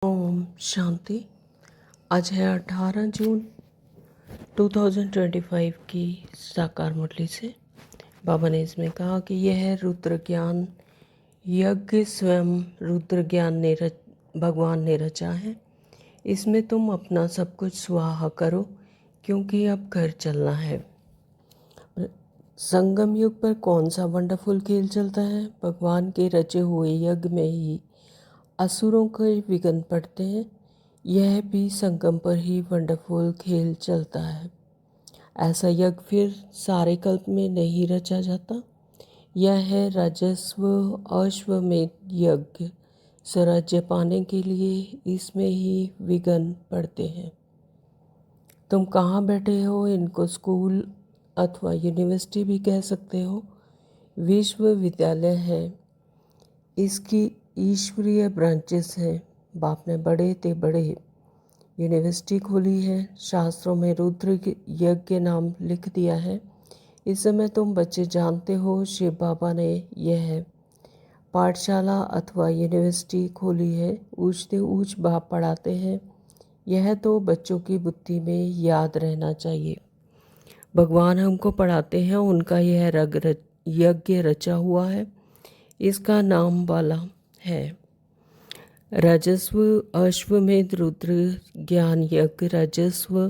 ओम शांति। आज है 18 जून 2025 की साकार मुरली से बाबा ने इसमें कहा कि यह रुद्र ज्ञान यज्ञ स्वयं रुद्र ज्ञान भगवान ने रचा है। इसमें तुम अपना सब कुछ स्वाहा करो क्योंकि अब घर चलना है। संगम युग पर कौन सा वंडरफुल खेल चलता है? भगवान के रचे हुए यज्ञ में ही असुरों के विघ्न पड़ते हैं। यह भी संगम पर ही वंडरफुल खेल चलता है। ऐसा यज्ञ फिर सारे कल्प में नहीं रचा जाता। यह है राजस्व अश्वमेध यज्ञ। स्वराज्य पाने के लिए इसमें ही विघ्न पड़ते हैं। तुम कहाँ बैठे हो? इनको स्कूल अथवा यूनिवर्सिटी भी कह सकते हो। विश्वविद्यालय है, इसकी ईश्वरीय ब्रांचेस हैं। बाप ने बड़े ते बड़े यूनिवर्सिटी खोली है। शास्त्रों में रुद्र यज्ञ नाम लिख दिया है। इस समय तुम बच्चे जानते हो शिव बाबा ने यह पाठशाला अथवा यूनिवर्सिटी खोली है। ऊंचते ऊंच बाप पढ़ाते हैं। यह तो बच्चों की बुद्धि में याद रहना चाहिए। भगवान हमको पढ़ाते हैं, उनका यह यज्ञ रचा हुआ है। इसका नाम वाला है राजस्व अश्वमेध रुद्र ज्ञान यज्ञ। राजस्व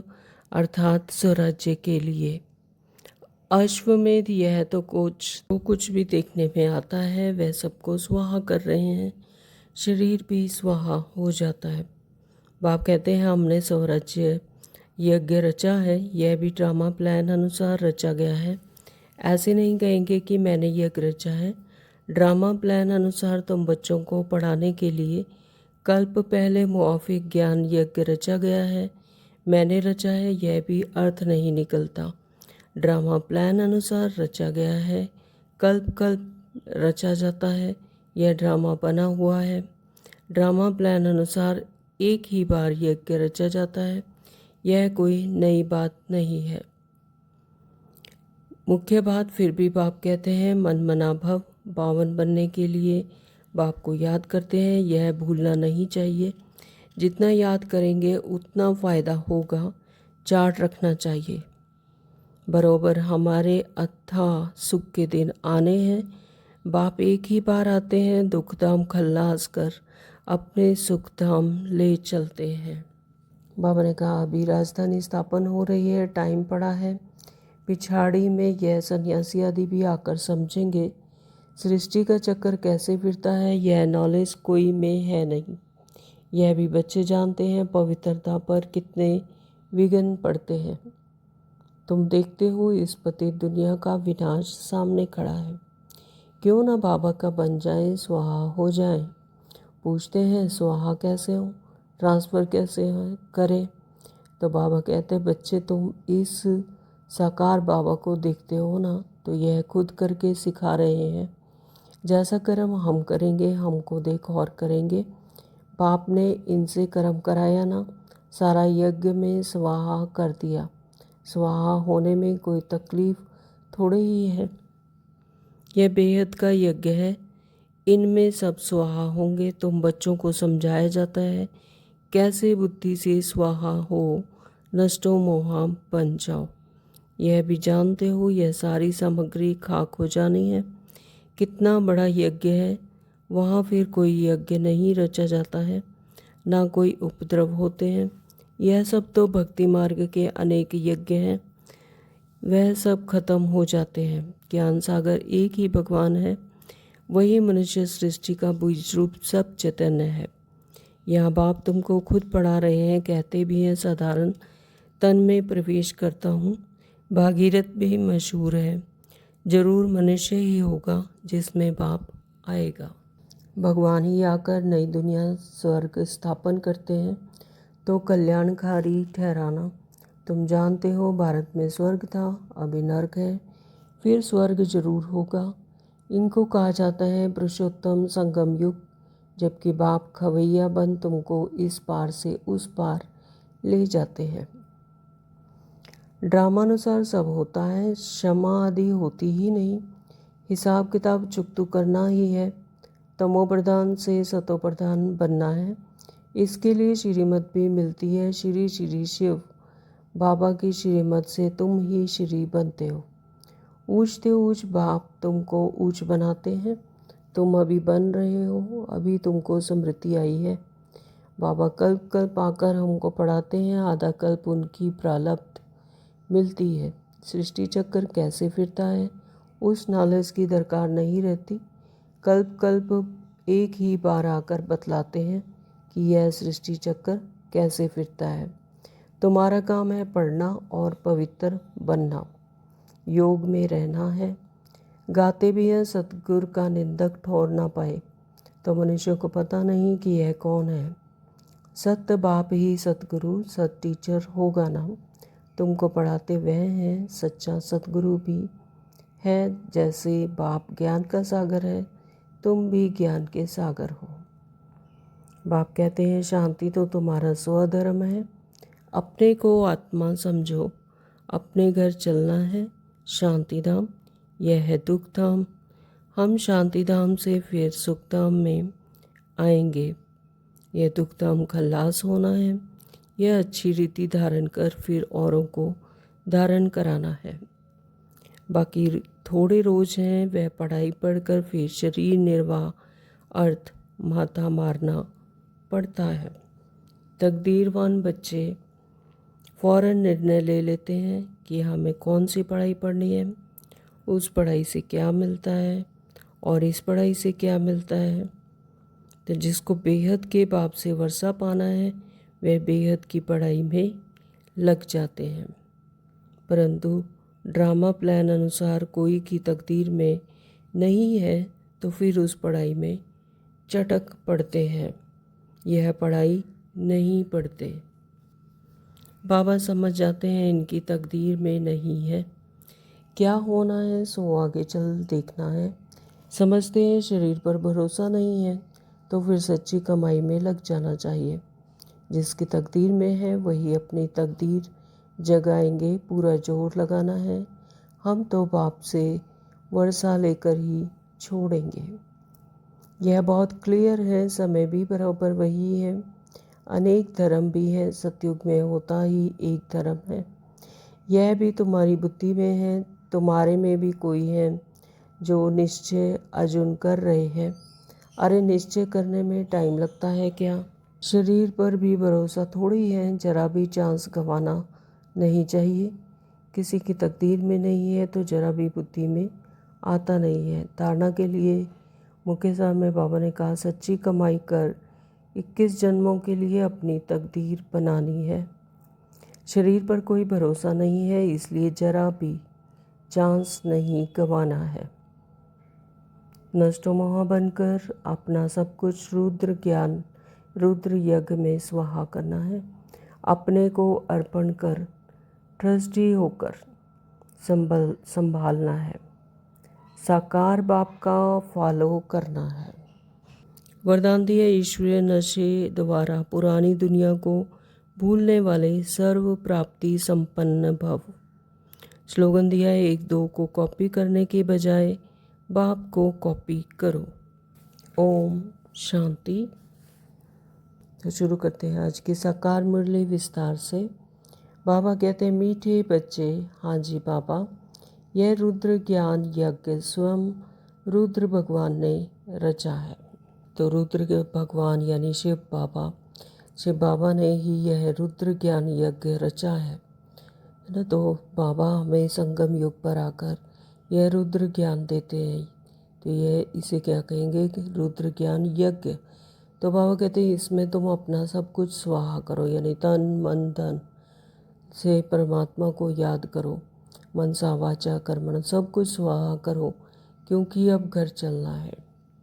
अर्थात स्वराज्य के लिए। अश्वमेध यह तो कुछ भी देखने में आता है वह सबको स्वाहा कर रहे हैं। शरीर भी स्वाहा हो जाता है। बाप कहते हैं हमने स्वराज्य यज्ञ रचा है। यह भी ड्रामा प्लान अनुसार रचा गया है। ऐसे नहीं कहेंगे कि मैंने यज्ञ रचा है। ड्रामा प्लान अनुसार तुम बच्चों को पढ़ाने के लिए कल्प पहले मुआफिक ज्ञान यज्ञ रचा गया है। मैंने रचा है यह भी अर्थ नहीं निकलता। ड्रामा प्लान अनुसार रचा गया है। कल्प कल्प रचा जाता है। यह ड्रामा बना हुआ है। ड्रामा प्लान अनुसार एक ही बार यज्ञ रचा जाता है। यह कोई नई बात नहीं है। मुख्य बात फिर भी बाप कहते हैं मन मना भव। पावन बनने के लिए बाप को याद करते हैं। यह भूलना नहीं चाहिए। जितना याद करेंगे उतना फ़ायदा होगा। चार्ट रखना चाहिए। बरोबर हमारे अथाह सुख के दिन आने हैं। बाप एक ही बार आते हैं। दुखधाम खल्लास कर अपने सुखधाम ले चलते हैं। बाबा ने कहा अभी राजधानी स्थापन हो रही है, टाइम पड़ा है। पिछाड़ी में यह सन्यासी आदि भी आकर समझेंगे सृष्टि का चक्कर कैसे फिरता है। यह नॉलेज कोई में है नहीं। यह भी बच्चे जानते हैं पवित्रता पर कितने विघ्न पड़ते हैं। तुम देखते हो इस पतित दुनिया का विनाश सामने खड़ा है। क्यों ना बाबा का बन जाए, स्वाहा हो जाए। पूछते हैं स्वाहा कैसे हो, ट्रांसफ़र कैसे करें? तो बाबा कहते बच्चे तुम इस साकार बाबा को देखते हो ना, तो यह खुद करके सिखा रहे हैं। जैसा कर्म हम करेंगे हमको देख और करेंगे। बाप ने इनसे कर्म कराया ना, सारा यज्ञ में स्वाहा कर दिया। स्वाहा होने में कोई तकलीफ थोड़ी ही है। यह बेहद का यज्ञ है। इनमें सब स्वाहा होंगे। तुम बच्चों को समझाया जाता है कैसे बुद्धि से स्वाहा हो, नष्टो मोहा बन जाओ। यह भी जानते हो यह सारी सामग्री खाक हो जानी है। कितना बड़ा यज्ञ है। वहाँ फिर कोई यज्ञ नहीं रचा जाता है, ना कोई उपद्रव होते हैं। यह सब तो भक्ति मार्ग के अनेक यज्ञ हैं, वह सब खत्म हो जाते हैं। ज्ञान सागर एक ही भगवान है। वही मनुष्य सृष्टि का बीज रूप सब चैतन्य है। यहाँ बाप तुमको खुद पढ़ा रहे हैं। कहते भी हैं साधारण तन में प्रवेश करता हूँ। भागीरथ भी मशहूर है। जरूर मनुष्य ही होगा जिसमें बाप आएगा। भगवान ही आकर नई दुनिया स्वर्ग स्थापन करते हैं तो कल्याणकारी ठहराना। तुम जानते हो भारत में स्वर्ग था, अभी नर्क है, फिर स्वर्ग जरूर होगा। इनको कहा जाता है पुरुषोत्तम संगम युग। जबकि बाप खवैया बन तुमको इस पार से उस पार ले जाते हैं। ड्रामानुसार सब होता है, क्षमा आदि होती ही नहीं। हिसाब किताब चुकतू करना ही है। तमो प्रधान से सतो प्रधान बनना है। इसके लिए श्रीमत भी मिलती है। श्री श्री शिव बाबा की श्रीमत से तुम ही श्री बनते हो। ऊंचते ऊंच बाप तुमको ऊंच बनाते हैं। तुम अभी बन रहे हो, अभी तुमको स्मृति आई है। बाबा कल्प कल्प आकर हमको पढ़ाते हैं, आधा कल्प उनकी प्रारब्ध मिलती है। सृष्टि चक्र कैसे फिरता है उस नॉलेज की दरकार नहीं रहती। कल्प कल्प एक ही बार आकर बतलाते हैं कि यह सृष्टि चक्र कैसे फिरता है। तुम्हारा काम है पढ़ना और पवित्र बनना, योग में रहना है। गाते भी हैं सतगुरु का निंदक ठोर ना पाए। तो मनुष्य को पता नहीं कि यह कौन है। सत्य बाप ही सतगुरु सत टीचर होगा ना। तुमको पढ़ाते वह हैं, सच्चा सतगुरु भी है। जैसे बाप ज्ञान का सागर है, तुम भी ज्ञान के सागर हो। बाप कहते हैं शांति तो तुम्हारा स्वधर्म है। अपने को आत्मा समझो, अपने घर चलना है शांति धाम, यह है दुख धाम। हम शांति धाम से फिर सुख धाम में आएंगे। यह दुख धाम खल्लास होना है। यह अच्छी रीति धारण कर फिर औरों को धारण कराना है। बाकी थोड़े रोज हैं वह पढ़ाई पढ़कर फिर शरीर निर्वाह अर्थ माता मारना पड़ता है। तकदीरवान बच्चे फौरन निर्णय ले लेते हैं कि हमें कौन सी पढ़ाई पढ़नी है, उस पढ़ाई से क्या मिलता है और इस पढ़ाई से क्या मिलता है। तो जिसको बेहद के बाप से वर्षा पाना है वह बेहद की पढ़ाई में लग जाते हैं। परंतु ड्रामा प्लान अनुसार कोई की तकदीर में नहीं है तो फिर उस पढ़ाई में चटक पड़ते हैं, यह पढ़ाई नहीं पढ़ते। बाबा समझ जाते हैं इनकी तकदीर में नहीं है, क्या होना है सो आगे चल देखना है। समझते हैं शरीर पर भरोसा नहीं है तो फिर सच्ची कमाई में लग जाना चाहिए। जिसकी तकदीर में है वही अपनी तकदीर जगाएंगे, पूरा जोर लगाना है। हम तो बाप से वर्षा लेकर ही छोड़ेंगे। यह बहुत क्लियर है। समय भी बराबर वही है। अनेक धर्म भी है, सतयुग में होता ही एक धर्म है। यह भी तुम्हारी बुद्धि में है। तुम्हारे में भी कोई है जो निश्चय अर्जुन कर रहे हैं। अरे निश्चय करने में टाइम लगता है क्या? शरीर पर भी भरोसा थोड़ी है, जरा भी चांस गंवाना नहीं चाहिए। किसी की तकदीर में नहीं है तो जरा भी बुद्धि में आता नहीं है। धारणा के लिए मुकेश साहब में बाबा ने कहा सच्ची कमाई कर 21 जन्मों के लिए अपनी तकदीर बनानी है। शरीर पर कोई भरोसा नहीं है, इसलिए जरा भी चांस नहीं गंवाना है। नष्टो मोह बनकर अपना सब कुछ रुद्र ज्ञान रुद्र यज्ञ में स्वाहा करना है। अपने को अर्पण कर ट्रस्टी होकर संभालना है। साकार बाप का फॉलो करना है। वरदान दिया ईश्वरीय नशे द्वारा पुरानी दुनिया को भूलने वाले सर्व प्राप्ति संपन्न भव। स्लोगन दिया है 1-2 को कॉपी करने के बजाय बाप को कॉपी करो। ओम शांति। तो शुरू करते हैं आज की साकार मुरली विस्तार से। बाबा कहते हैं मीठे बच्चे, हाँ जी बाबा, यह रुद्र ज्ञान यज्ञ स्वयं रुद्र भगवान ने रचा है। तो रुद्र भगवान यानी शिव बाबा ने ही यह रुद्र ज्ञान यज्ञ रचा है ना। तो बाबा हमें संगम युग पर आकर यह रुद्र ज्ञान देते हैं। तो यह इसे क्या कहेंगे कि रुद्र ज्ञान यज्ञ। तो बाबा कहते हैं इसमें तुम अपना सब कुछ स्वाहा करो, यानी तन मन धन से परमात्मा को याद करो। मनसा वाचा कर्मण सब कुछ स्वाहा करो, क्योंकि अब घर चलना है।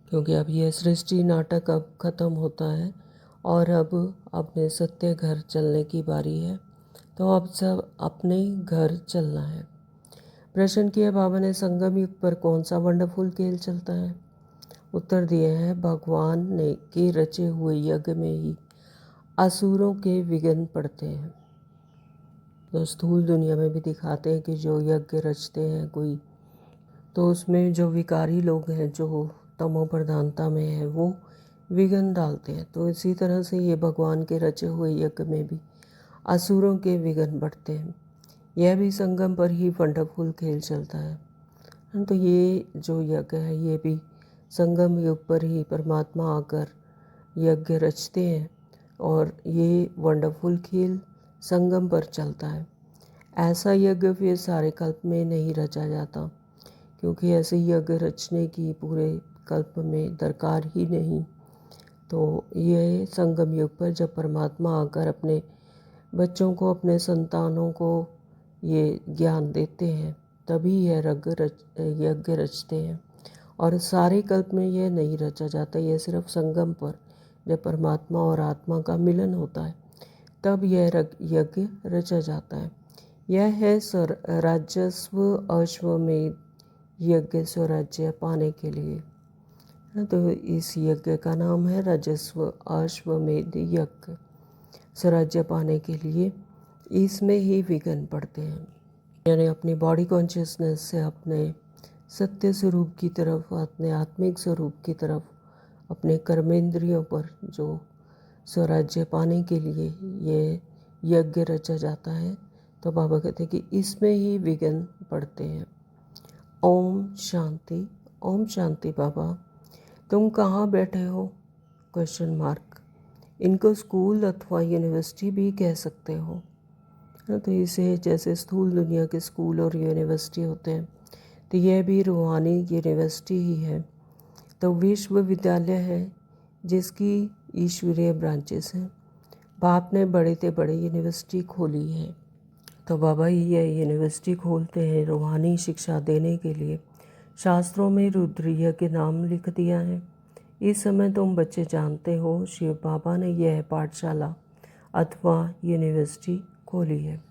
क्योंकि अब यह सृष्टि नाटक अब ख़त्म होता है और अब अपने सत्य घर चलने की बारी है। तो अब सब अपने घर चलना है। प्रश्न किया बाबा ने संगम युग पर कौन सा वंडरफुल खेल चलता है। उत्तर दिया है भगवान ने के रचे हुए यज्ञ में ही असुरों के विघ्न पड़ते हैं। तो स्थूल दुनिया में भी दिखाते हैं कि जो यज्ञ रचते हैं कोई, तो उसमें जो विकारी लोग हैं जो तमो प्रधानता में है वो विघ्न डालते हैं। तो इसी तरह से ये भगवान के रचे हुए यज्ञ में भी असुरों के विघ्न बढ़ते हैं। यह भी संगम पर ही वंडरफुल खेल चलता है। तो ये जो यज्ञ है ये भी संगम युग पर ही परमात्मा आकर यज्ञ रचते हैं और ये वंडरफुल खेल संगम पर चलता है। ऐसा यज्ञ फिर सारे कल्प में नहीं रचा जाता, क्योंकि ऐसे यज्ञ रचने की पूरे कल्प में दरकार ही नहीं। तो ये संगम युग पर जब परमात्मा आकर अपने बच्चों को, अपने संतानों को ये ज्ञान देते हैं, तभी यह यज्ञ रचते हैं। और सारे कल्प में यह नहीं रचा जाता, यह सिर्फ संगम पर जब परमात्मा और आत्मा का मिलन होता है तब यह यज्ञ रचा जाता है। यह है राजस्व अश्वमेध यज्ञ, स्वराज्य पाने के लिए। तो इस यज्ञ का नाम है राजस्व अश्वमेध यज्ञ, स्वराज्य पाने के लिए। इसमें ही विघ्न पड़ते हैं, यानी अपनी बॉडी कॉन्शियसनेस से अपने सत्य स्वरूप की तरफ, अपने आत्मिक स्वरूप की तरफ, अपने कर्मेंद्रियों पर जो स्वराज्य पाने के लिए ये यज्ञ रचा जाता है। तो बाबा कहते हैं कि इसमें ही विघ्न पड़ते हैं। ओम शांति। ओम शांति। बाबा तुम कहाँ बैठे हो? Question mark. इनको स्कूल अथवा यूनिवर्सिटी भी कह सकते हो। तो इसे जैसे स्थूल दुनिया के स्कूल और यूनिवर्सिटी होते हैं, तो यह भी रूहानी यूनिवर्सिटी ही है। तो विश्वविद्यालय है जिसकी ईश्वरीय ब्रांचेस हैं। बाप ने बड़े से बड़े यूनिवर्सिटी खोली है। तो बाबा ही यह यूनिवर्सिटी खोलते हैं रूहानी शिक्षा देने के लिए। शास्त्रों में रुद्रीय के नाम लिख दिया है। इस समय तुम बच्चे जानते हो शिव बाबा ने यह पाठशाला अथवा यूनिवर्सिटी खोली है।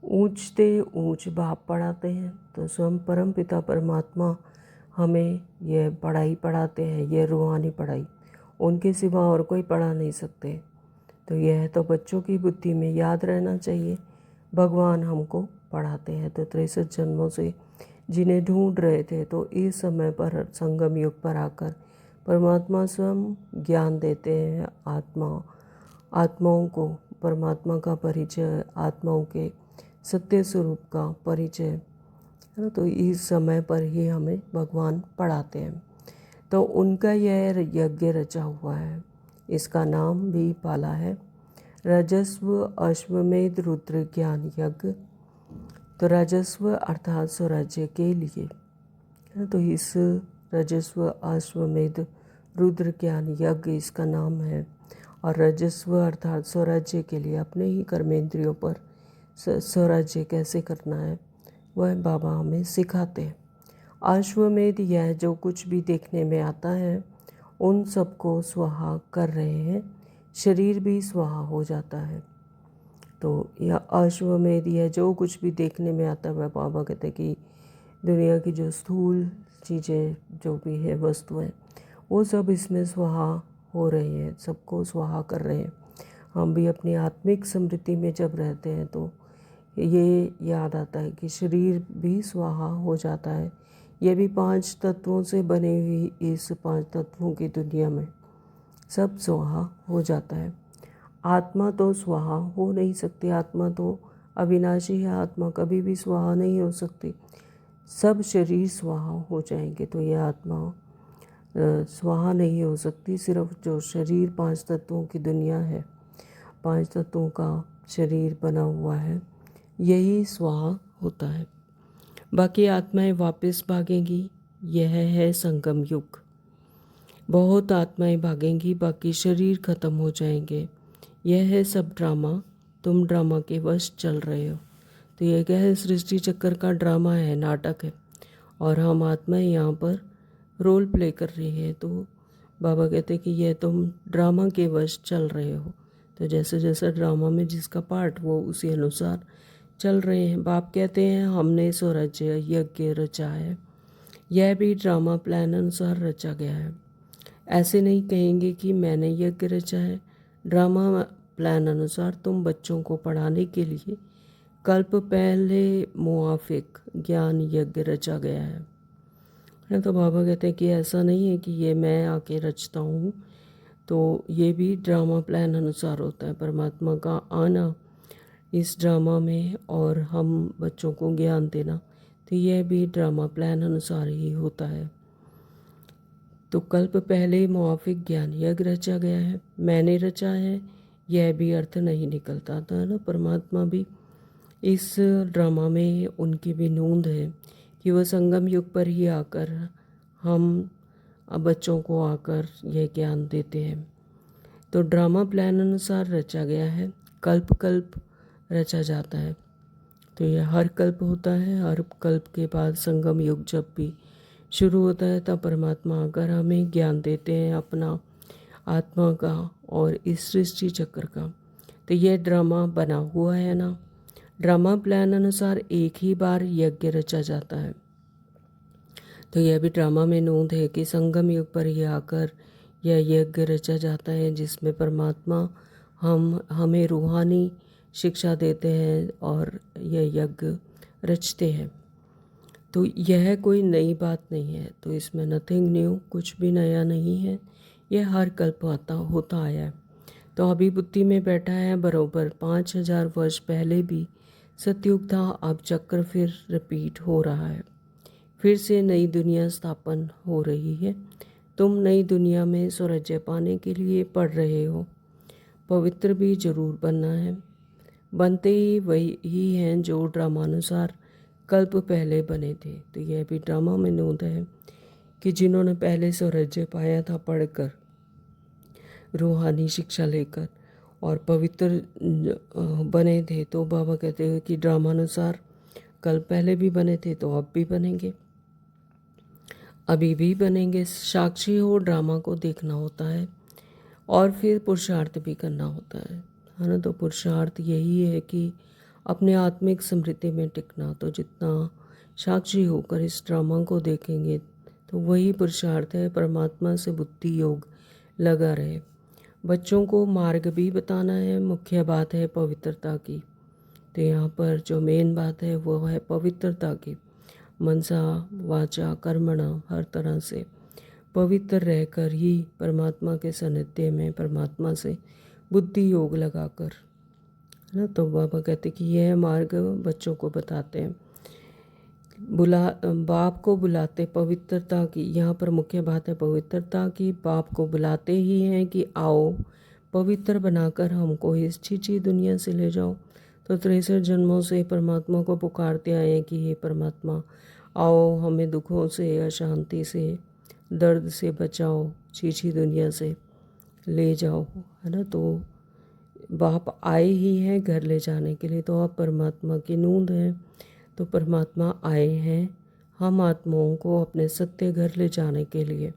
ऊंचते ऊंच बाप पढ़ाते हैं, तो स्वयं परम पिता परमात्मा हमें यह पढ़ाई पढ़ाते हैं, यह रूहानी पढ़ाई। उनके सिवा और कोई पढ़ा नहीं सकते। तो यह तो बच्चों की बुद्धि में याद रहना चाहिए, भगवान हमको पढ़ाते हैं। तो 63 जन्मों से जिन्हें ढूंढ रहे थे, तो इस समय पर संगम युग पर आकर परमात्मा स्वयं ज्ञान देते हैं आत्माओं को, परमात्मा का परिचय, आत्माओं के सत्य स्वरूप का परिचय है ना। तो इस समय पर ही हमें भगवान पढ़ाते हैं। तो उनका यह यज्ञ रचा हुआ है, इसका नाम भी पाला है राजस्व अश्वमेध रुद्र ज्ञान यज्ञ। तो राजस्व अर्थात स्वराज्य के लिए, तो इस राजस्व अश्वमेध रुद्र ज्ञान यज्ञ इसका नाम है। और राजस्व अर्थात स्वराज्य के लिए, अपने ही कर्मेंद्रियों पर स्वराज्य कैसे करना है वह बाबा हमें सिखाते हैं। अश्वमेध यह जो कुछ भी देखने में आता है उन सबको स्वाहा कर रहे हैं, शरीर भी स्वाहा हो जाता है। तो यह अश्वमेध यह जो कुछ भी देखने में आता है, वह बाबा कहते हैं कि दुनिया की जो स्थूल चीज़ें जो भी है वस्तुएं, वो सब इसमें स्वाहा हो रही हैं, सबको स्वाहा कर रहे हैं। हम भी अपनी आत्मिक स्मृति में जब रहते हैं तो ये याद आता है कि शरीर भी स्वाहा हो जाता है। ये भी 5 तत्वों से बनी हुई इस 5 तत्वों की दुनिया में सब स्वाहा हो जाता है। आत्मा तो स्वाहा हो नहीं सकती, आत्मा तो अविनाशी है, आत्मा कभी भी स्वाहा नहीं हो सकती। सब शरीर स्वाहा हो जाएंगे, तो यह आत्मा स्वाहा नहीं हो सकती। सिर्फ जो शरीर 5 तत्वों की दुनिया है, 5 तत्वों का शरीर बना हुआ है, यही स्वाहा होता है। बाकी आत्माएं वापस भागेंगी, यह है संगम युग। बहुत आत्माएं भागेंगी, बाकी शरीर खत्म हो जाएंगे। यह है सब ड्रामा, तुम ड्रामा के वश चल रहे हो। तो यह क्या है? सृष्टि चक्कर का ड्रामा है, नाटक है, और हम आत्माएं यहाँ पर रोल प्ले कर रही है। तो बाबा कहते हैं कि यह तुम ड्रामा के वश चल रहे हो। तो जैसे जैसे ड्रामा में जिसका पार्ट वो उसी अनुसार चल रहे हैं। बाप कहते हैं हमने स्वराज्य यज्ञ रचा है, यह भी ड्रामा प्लान अनुसार रचा गया है। ऐसे नहीं कहेंगे कि मैंने यज्ञ रचा है, ड्रामा प्लान अनुसार तुम बच्चों को पढ़ाने के लिए कल्प पहले मुआफिक ज्ञान यज्ञ रचा गया है। तो बाबा कहते हैं कि ऐसा नहीं है कि ये मैं आके रचता हूँ, तो ये भी ड्रामा प्लान अनुसार होता है। परमात्मा का आना इस ड्रामा में और हम बच्चों को ज्ञान देना, तो यह भी ड्रामा प्लान अनुसार ही होता है। तो कल्प पहले मुआफिक ज्ञान यज्ञ रचा गया है, मैंने रचा है, यह भी अर्थ नहीं निकलता था ना। परमात्मा भी इस ड्रामा में उनकी भी नूंद है कि वह संगम युग पर ही आकर हम बच्चों को आकर यह ज्ञान देते हैं। तो ड्रामा प्लान अनुसार रचा गया है, कल्प कल्प रचा जाता है। तो यह हर कल्प होता है, हर कल्प के बाद संगम युग जब भी शुरू होता है तब परमात्मा आकर हमें ज्ञान देते हैं अपना आत्मा का और इस सृष्टि चक्र का। तो यह ड्रामा बना हुआ है ना। ड्रामा प्लान अनुसार एक ही बार यज्ञ रचा जाता है। तो यह भी ड्रामा में नोंद है कि संगम युग पर ही आकर यह यज्ञ रचा जाता है, जिसमें परमात्मा हमें रूहानी शिक्षा देते हैं और यह यज्ञ रचते हैं। तो यह कोई नई बात नहीं है, तो इसमें नथिंग न्यू, कुछ भी नया नहीं है, यह हर कल्प होता आया है। तो अभी बुद्धि में बैठा है बरोबर 5000 वर्ष पहले भी सतयुग था, अब चक्र फिर रिपीट हो रहा है, फिर से नई दुनिया स्थापन हो रही है। तुम नई दुनिया में स्वराज्य पाने के लिए पढ़ रहे हो, पवित्र भी जरूर बनना है। बनते ही वही हैं जो ड्रामानुसार कल्प पहले बने थे। तो यह भी ड्रामा में नोंद है कि जिन्होंने पहले स्वराज्य पाया था पढ़कर, रूहानी शिक्षा लेकर और पवित्र बने थे, तो बाबा कहते हैं कि ड्रामानुसार कल पहले भी बने थे तो अब भी बनेंगे, अभी भी बनेंगे। साक्षी हो ड्रामा को देखना होता है और फिर पुरुषार्थ भी करना होता है ना। तो पुरुषार्थ यही है कि अपने आत्मिक स्मृति में टिकना। तो जितना साक्षी होकर इस ड्रामा को देखेंगे तो वही पुरुषार्थ है, परमात्मा से बुद्धि योग लगा रहे। बच्चों को मार्ग भी बताना है, मुख्य बात है पवित्रता की। तो यहाँ पर जो मेन बात है वो है पवित्रता की। मनसा वाचा कर्मणा, हर तरह से पवित्र रहकर ही परमात्मा के सानिध्य में परमात्मा से बुद्धि योग लगाकर, है ना। तो बाबा कहते कि यह मार्ग बच्चों को बताते हैं। बाप को बुलाते पवित्रता की, यहाँ पर मुख्य बात है पवित्रता की। बाप को बुलाते ही हैं कि आओ पवित्र बनाकर हमको इस छीछी दुनिया से ले जाओ। तो 63 जन्मों से परमात्मा को पुकारते आए हैं कि हे परमात्मा आओ, हमें दुखों से, अशांति से, दर्द से बचाओ, छीछी दुनिया से ले जाओ, है ना। तो बाप आए ही हैं घर ले जाने के लिए, तो आप परमात्मा की नूंद हैं। तो परमात्मा आए हैं हम आत्माओं को अपने सत्य घर ले जाने के लिए।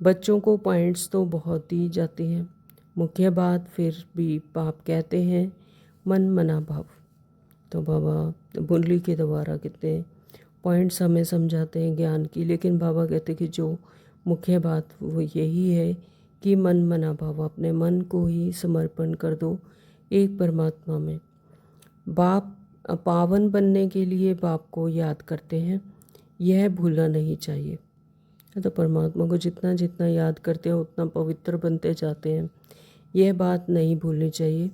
बच्चों को पॉइंट्स तो बहुत दी जाती हैं, मुख्य बात फिर भी बाप कहते हैं मन मना भाव। तो बाबा मुरली के द्वारा कितने पॉइंट्स हमें समझाते हैं ज्ञान की, लेकिन बाबा कहते हैं कि जो मुख्य बात वो यही है कि मन मना भाव, अपने मन को ही समर्पण कर दो एक परमात्मा में। बाप पावन बनने के लिए बाप को याद करते हैं, यह भूलना नहीं चाहिए। तो परमात्मा को जितना जितना याद करते हैं उतना पवित्र बनते जाते हैं, यह बात नहीं भूलनी चाहिए।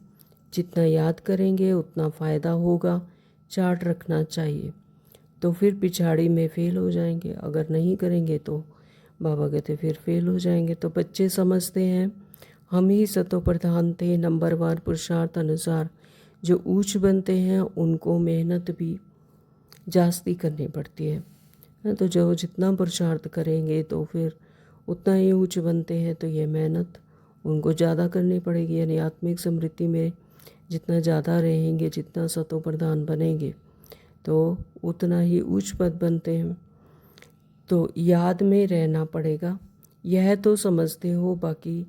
जितना याद करेंगे उतना फ़ायदा होगा, चार्ट रखना चाहिए। तो फिर पिछाड़ी में फ़ेल हो जाएंगे, अगर नहीं करेंगे तो बाबा कहते फिर फेल हो जाएंगे। तो बच्चे समझते हैं हम ही सतो प्रधान थे, नंबरवार पुरुषार्थ अनुसार जो ऊंच बनते हैं उनको मेहनत भी जास्ती करनी पड़ती है। तो जो जितना पुरुषार्थ करेंगे तो फिर उतना ही ऊंच बनते हैं, तो ये मेहनत उनको ज़्यादा करनी पड़ेगी। यानी आत्मिक समृद्धि में जितना ज़्यादा रहेंगे, जितना सतो प्रधान बनेंगे तो उतना ही उच्च पद बनते हैं। तो याद में रहना पड़ेगा, यह तो समझते हो, बाकी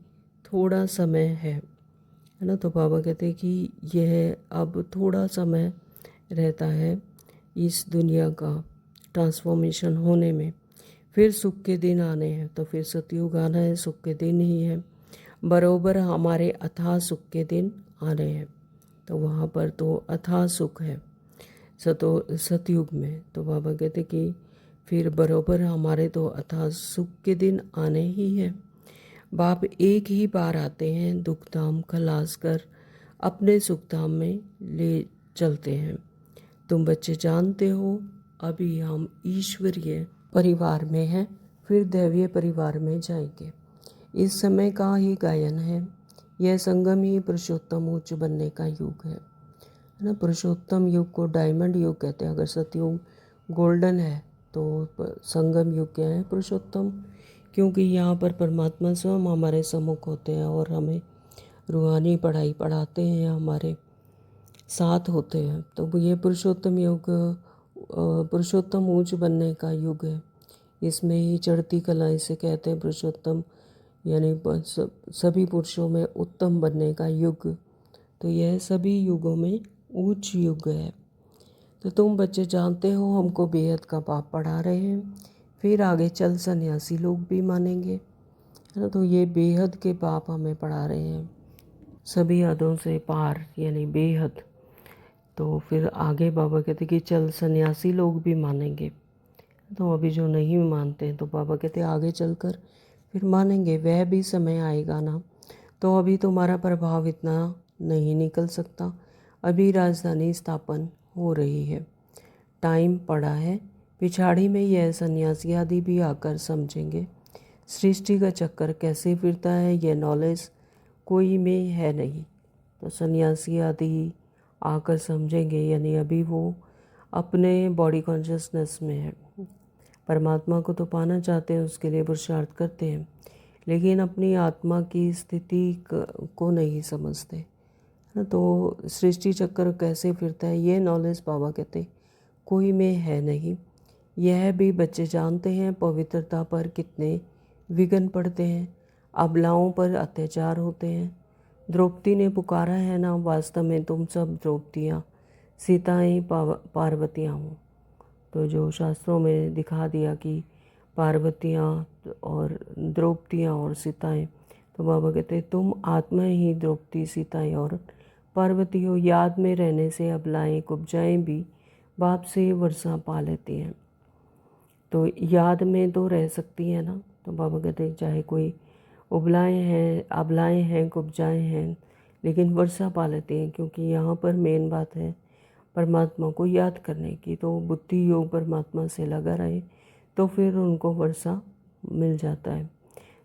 थोड़ा समय है ना। तो बाबा कहते हैं कि यह अब थोड़ा समय रहता है इस दुनिया का ट्रांसफॉर्मेशन होने में, फिर सुख के दिन आने हैं। तो फिर सतयुग आना है, सुख के दिन ही है, बरोबर हमारे अथाह सुख के दिन आने हैं। तो वहाँ पर तो अथाह सुख है सतयुग में। तो बाबा कहते कि फिर बरोबर हमारे तो अथाह सुख के दिन आने ही हैं। बाप एक ही बार आते हैं, दुख धाम खलास कर अपने सुख धाम में ले चलते हैं। तुम बच्चे जानते हो अभी हम ईश्वरीय परिवार में हैं, फिर दैवीय परिवार में जाएंगे। इस समय का ही गायन है। यह संगम ही पुरुषोत्तम उच्च बनने का युग है ना। पुरुषोत्तम युग को डायमंड युग कहते हैं। अगर सतयुग गोल्डन है तो संगम युग क्या है? पुरुषोत्तम, क्योंकि यहाँ पर परमात्मा स्वयं हमारे सम्मुख होते हैं और हमें रूहानी पढ़ाई पढ़ाते हैं, हमारे साथ होते हैं। तो ये पुरुषोत्तम युग पुरुषोत्तम ऊंच बनने का युग है। इसमें ही चढ़ती कला इसे कहते हैं पुरुषोत्तम, यानी सभी पुरुषों में उत्तम बनने का युग। तो यह सभी युगों में उच्च युग है। तो तुम बच्चे जानते हो हमको बेहद का पाप पढ़ा रहे हैं, फिर आगे चल सन्यासी लोग भी मानेंगे, है ना। तो ये बेहद के पाप हमें पढ़ा रहे हैं, सभी हदों से पार यानी बेहद। तो फिर आगे बाबा कहते कि चल सन्यासी लोग भी मानेंगे। तो अभी जो नहीं मानते हैं तो बाबा कहते आगे चलकर फिर मानेंगे, वह भी समय आएगा ना। तो अभी तुम्हारा प्रभाव इतना नहीं निकल सकता, अभी राजधानी स्थापन हो रही है, टाइम पड़ा है। पिछाड़ी में यह सन्यासी आदि भी आकर समझेंगे सृष्टि का चक्कर कैसे फिरता है, यह नॉलेज कोई में है नहीं। तो सन्यासी आदि आकर समझेंगे, यानी अभी वो अपने बॉडी कॉन्शियसनेस में है, परमात्मा को तो पाना चाहते हैं, उसके लिए पुरुषार्थ करते हैं, लेकिन अपनी आत्मा की स्थिति को नहीं समझते। तो सृष्टि चक्कर कैसे फिरता है ये नॉलेज बाबा कहते कोई में है नहीं। यह भी बच्चे जानते हैं पवित्रता पर कितने विघ्न पड़ते हैं, अबलाओं पर अत्याचार होते हैं। द्रौपदी ने पुकारा है ना, वास्तव में तुम सब द्रौपदियाँ सीताएँ पार्वतियाँ हों। तो जो शास्त्रों में दिखा दिया कि पार्वतियाँ और द्रौपदियाँ और सीताएँ, तो बाबा कहते तुम आत्मा ही द्रौपदी सीताएँ और पार्वती हो। याद में रहने से अबलाएँ कुब्जाएँ भी बाप से वर्षा पा लेती हैं। तो याद में तो रह सकती है ना। तो बाबा कहते चाहे कोई उबलाएँ हैं, अबलाएँ हैं, कुब्जाएँ हैं, लेकिन वर्षा पा लेती हैं, क्योंकि यहाँ पर मेन बात है परमात्मा को याद करने की। तो बुद्धि योग परमात्मा से लगा रहे तो फिर उनको वर्षा मिल जाता है।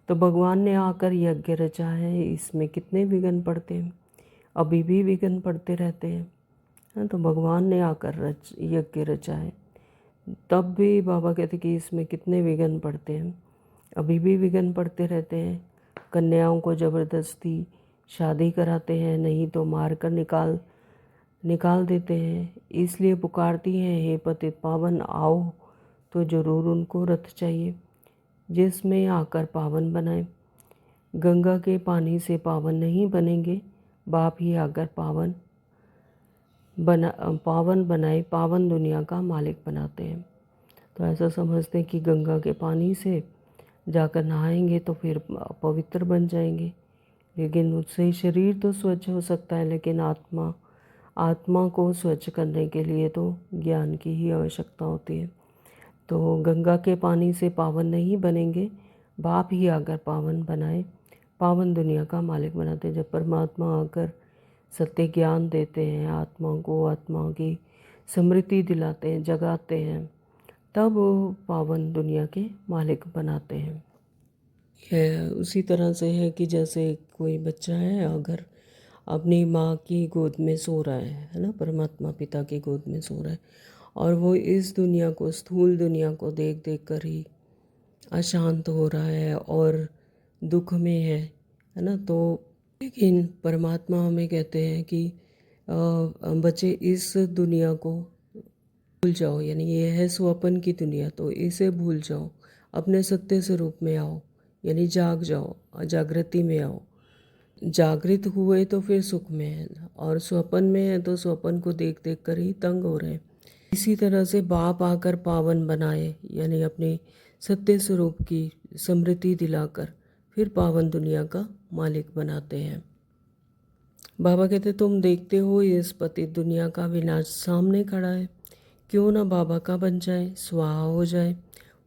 तो भगवान ने आकर यज्ञ रचा है, इसमें कितने विघ्न पड़ते हैं, अभी भी विघ्न पड़ते रहते हैं। तो भगवान ने आकर यज्ञ रचा है, तब भी बाबा कहते कि इसमें कितने विघ्न पड़ते हैं, अभी भी विघ्न पड़ते रहते हैं। कन्याओं को ज़बरदस्ती शादी कराते हैं, नहीं तो मार कर निकाल देते हैं। इसलिए पुकारती हैं हे पतित पावन आओ, तो ज़रूर उनको रथ चाहिए जिसमें आकर पावन बनाए। गंगा के पानी से पावन नहीं बनेंगे, बाप ही आकर पावन बनाए, पावन दुनिया का मालिक बनाते हैं। तो ऐसा समझते हैं कि गंगा के पानी से जाकर नहाएंगे तो फिर पवित्र बन जाएंगे, लेकिन उससे शरीर तो स्वच्छ हो सकता है, लेकिन आत्मा को स्वच्छ करने के लिए तो ज्ञान की ही आवश्यकता होती है। तो गंगा के पानी से पावन नहीं बनेंगे, बाप ही आकर पावन बनाए, पावन दुनिया का मालिक बनाते हैं। जब परमात्मा आकर सत्य ज्ञान देते हैं, आत्मा को आत्मा की स्मृति दिलाते हैं, जगाते हैं, तब वो पावन दुनिया के मालिक बनाते हैं। यह उसी तरह से है कि जैसे कोई बच्चा है अगर अपनी माँ की गोद में सो रहा है ना, परमात्मा पिता की गोद में सो रहा है, और वो इस दुनिया को, स्थूल दुनिया को देख देख कर ही अशांत हो रहा है और दुख में है ना। तो लेकिन परमात्मा हमें कहते हैं कि बच्चे इस दुनिया को भूल जाओ, यानी ये है स्वप्न की दुनिया, तो इसे भूल जाओ, अपने सत्य स्वरूप में आओ, यानी जाग जाओ, जागृति में आओ। जागृत हुए तो फिर सुख में है, और स्वप्न में है तो स्वप्न को देख देख कर ही तंग हो रहे हैं। इसी तरह से बाप आकर पावन बनाए, यानी अपने सत्य स्वरूप की स्मृति दिलाकर फिर पावन दुनिया का मालिक बनाते हैं। बाबा कहते तुम देखते हो इस पतित दुनिया का विनाश सामने खड़ा है, क्यों ना बाबा का बन जाए, स्वाहा हो जाए।